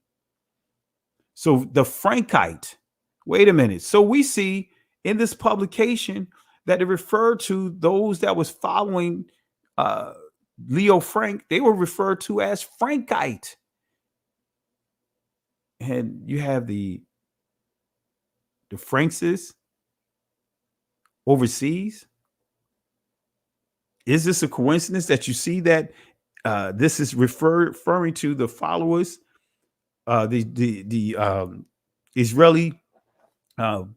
So the Frankite, wait a minute. So we see in this publication that it referred to those that was following Leo Frank, they were referred to as Frankite. And you have the Frankses overseas. Is this a coincidence that you see that this is referring to the followers, the Israeli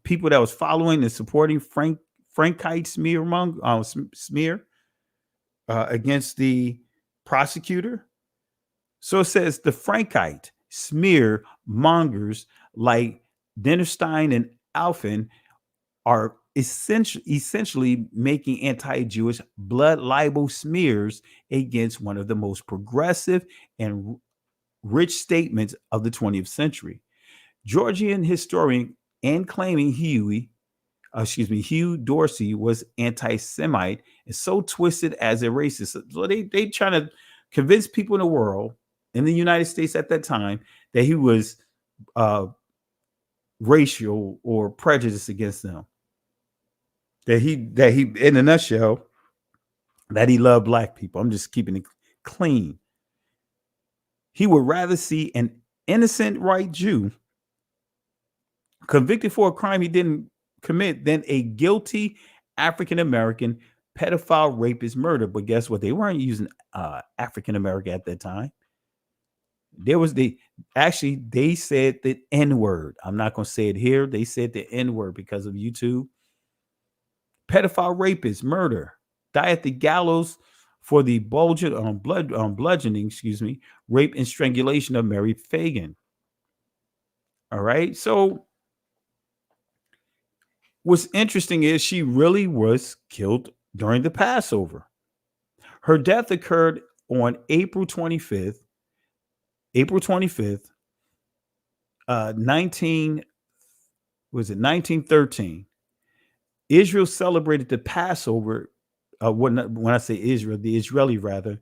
people that was following and supporting Frankite smear against the prosecutor? So it says the Frankite smear mongers like Dinnerstein and Alfin are essentially making anti-Jewish blood libel smears against one of the most progressive and rich statements of the 20th century. Georgian historian and claiming Hugh Dorsey was anti-Semite and so twisted as a racist. So they trying to convince people in the world, in the United States at that time, that he was racial or prejudiced against them. That he, in a nutshell, that he loved black people. I'm just keeping it clean. He would rather see an innocent white Jew convicted for a crime he didn't commit than a guilty African American pedophile rapist murder. But guess what? They weren't using African American at that time. They said the N-word. I'm not going to say it here. They said the N-word because of YouTube. Pedophile rapist murder. Die at the gallows for the bludgeoning, rape and strangulation of Mary Fagan. All right. So what's interesting is she really was killed during the Passover. Her death occurred on April 25th, 1913. Israel celebrated the Passover. When I say Israel, the Israeli rather,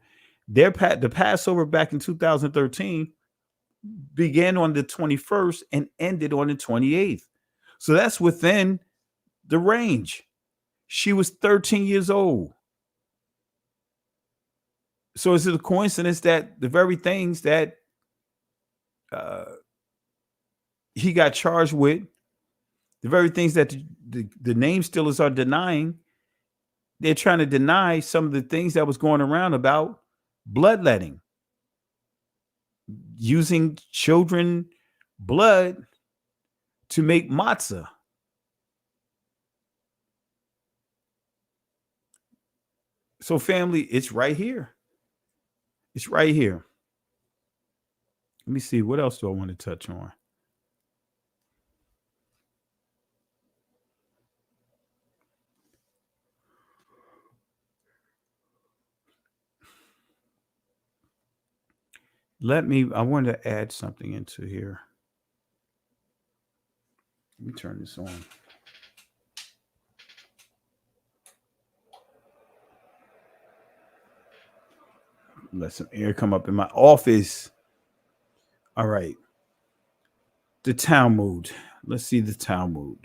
the Passover back in 2013 began on the 21st and ended on the 28th. So that's within the range. She was 13 years old. So is it a coincidence that the very things that he got charged with, the very things that the name stealers are denying, they're trying to deny some of the things that was going around about bloodletting, using children blood to make matzah. So family, it's right here. It's right here. Let me see. What else do I want to touch on? I want to add something into here. Let me turn this on. Let some air come up in my office. All right. The Talmud. Let's see the Talmud.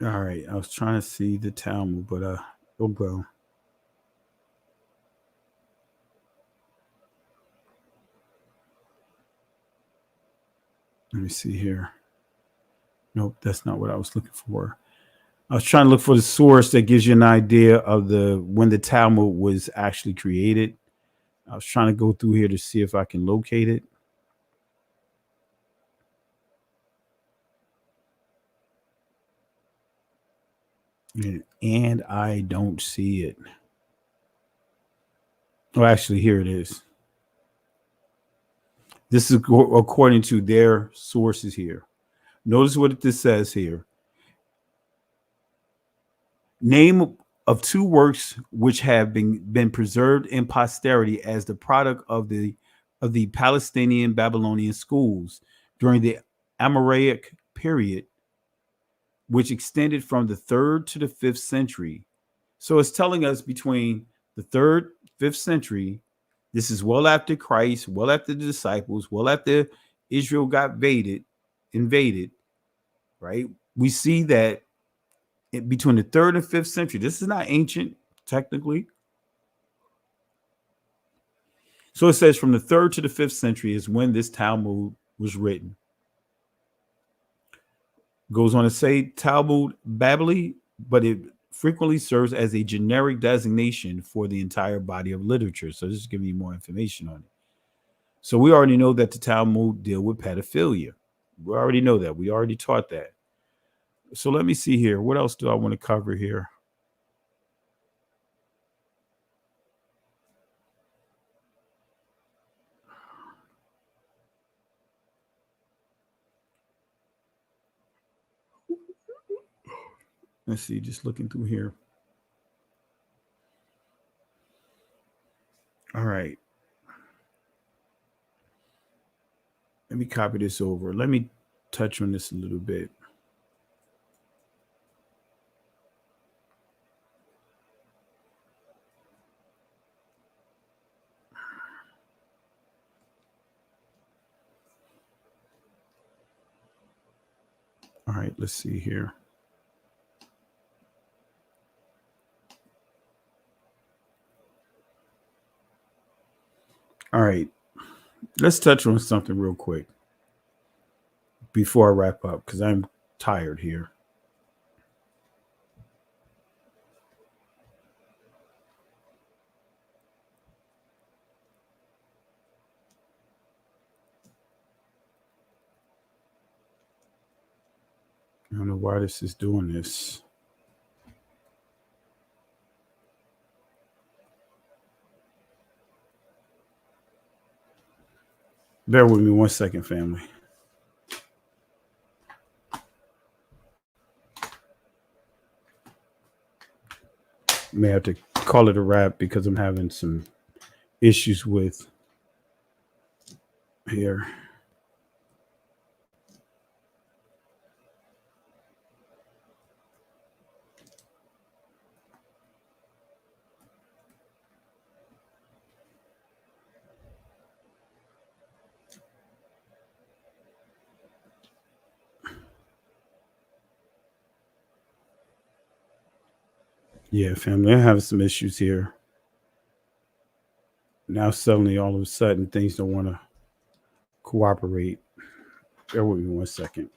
All right. I was trying to see the Talmud, but oh well. Let me see here. Nope, that's not what I was looking for. I was trying to look for the source that gives you an idea of when the Talmud was actually created. I was trying to go through here to see if I can locate it. And I don't see it. Oh, actually, here it is. This is according to their sources here. Notice what this says here. Name of two works which have been preserved in posterity as the product of the Palestinian Babylonian schools during the Amoraic period, which extended from the 3rd to the 5th century. So it's telling us between the 3rd, 5th century, This is well after Christ, well after the disciples, well after Israel got invaded, right? We see that between the 3rd and 5th century, this is not ancient technically. So it says from the 3rd to the 5th century is when this Talmud was written. Goes on to say Talmud Babli, but it frequently serves as a generic designation for the entire body of literature. So this is giving you more information on it. So we already know that the Talmud deal with pedophilia. We already know that. We already taught that. So let me see here. What else do I want to cover here? Let's see, just looking through here. All right. Let me copy this over. Let me touch on this a little bit. All right, let's see here. All right, let's touch on something real quick before I wrap up because I'm tired here. I don't know why this is doing this. Bear with me one second, family. May have to call it a wrap because I'm having some issues with here. Yeah, family, I'm having some issues here. Now suddenly, all of a sudden, things don't want to cooperate. Bear with me one second.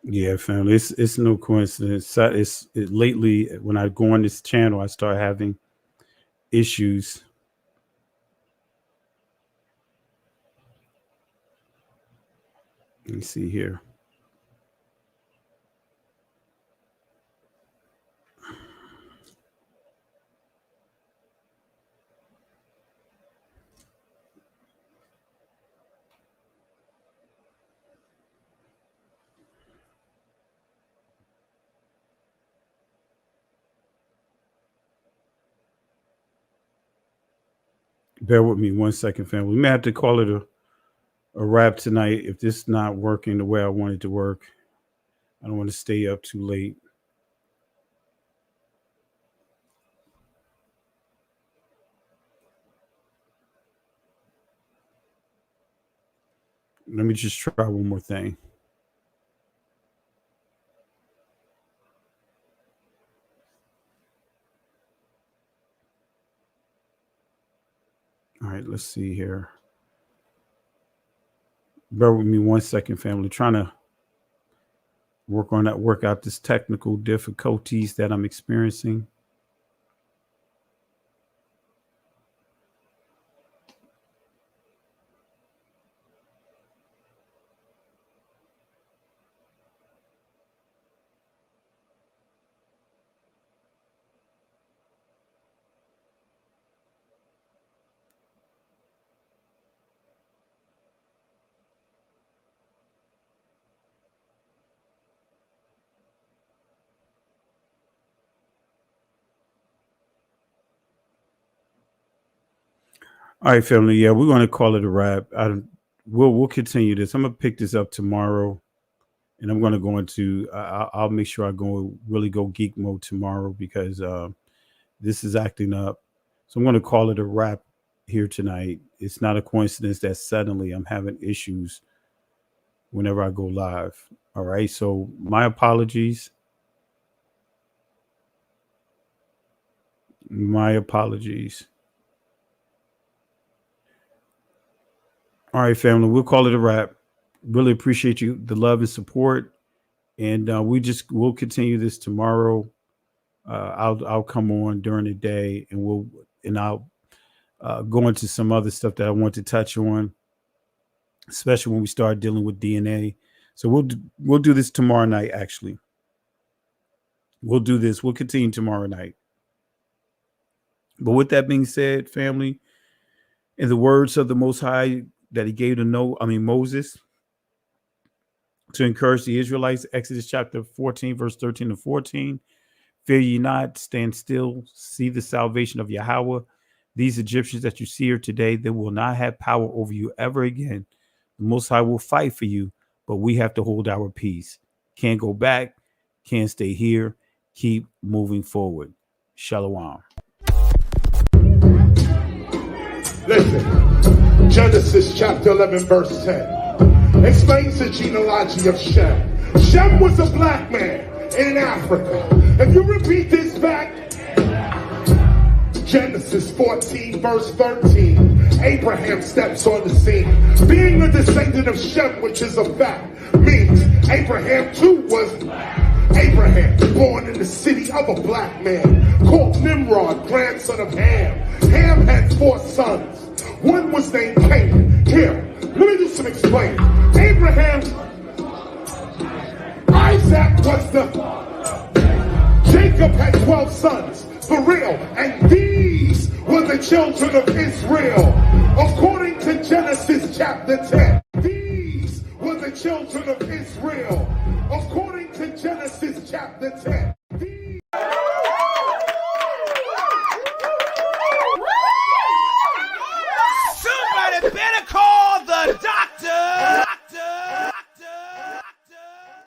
Yeah, family, it's no coincidence. Lately when I go on this channel, I start having issues. Let me see here. Bear with me one second, family. We may have to call it a wrap tonight if this is not working the way I want it to work. I don't want to stay up too late. Let me just try one more thing. All right, let's see here. Bear with me one second, family. Trying to work out this technical difficulties that I'm experiencing. All right, family. Yeah, we're going to call it a wrap. We'll continue this. I'm going to pick this up tomorrow, and I'm going to go into. I'll make sure I really go geek mode tomorrow because this is acting up. So I'm going to call it a wrap here tonight. It's not a coincidence that suddenly I'm having issues whenever I go live. All right. So my apologies. My apologies. All right, family. We'll call it a wrap. Really appreciate you, the love and support. And we'll continue this tomorrow. I'll come on during the day and I'll go into some other stuff that I want to touch on, especially when we start dealing with DNA. So we'll do this tomorrow night. Actually, we'll do this. We'll continue tomorrow night. But with that being said, family, in the words of the Most High that He gave to Moses to encourage the Israelites, Exodus chapter 14, verse 13 to 14. Fear ye not, stand still, see the salvation of Yahweh. These Egyptians that you see here today, they will not have power over you ever again. The Most High will fight for you, but we have to hold our peace. Can't go back, can't stay here. Keep moving forward. Shalom. Listen, Genesis chapter 11, verse 10 explains the genealogy of Shem. Shem was a black man in Africa. If you repeat this back, Genesis 14, verse 13, Abraham steps on the scene. Being a descendant of Shem, which is a fact, means Abraham too was black. Abraham, born in the city of a black man, called Nimrod, grandson of Ham. Ham had 4 sons. One was named Canaan. Here, let me do some explaining. Abraham, Isaac was Jacob had 12 sons, for real, and these were the children of Israel. According to Genesis chapter 10, these were the children of Israel. According to Genesis chapter 10.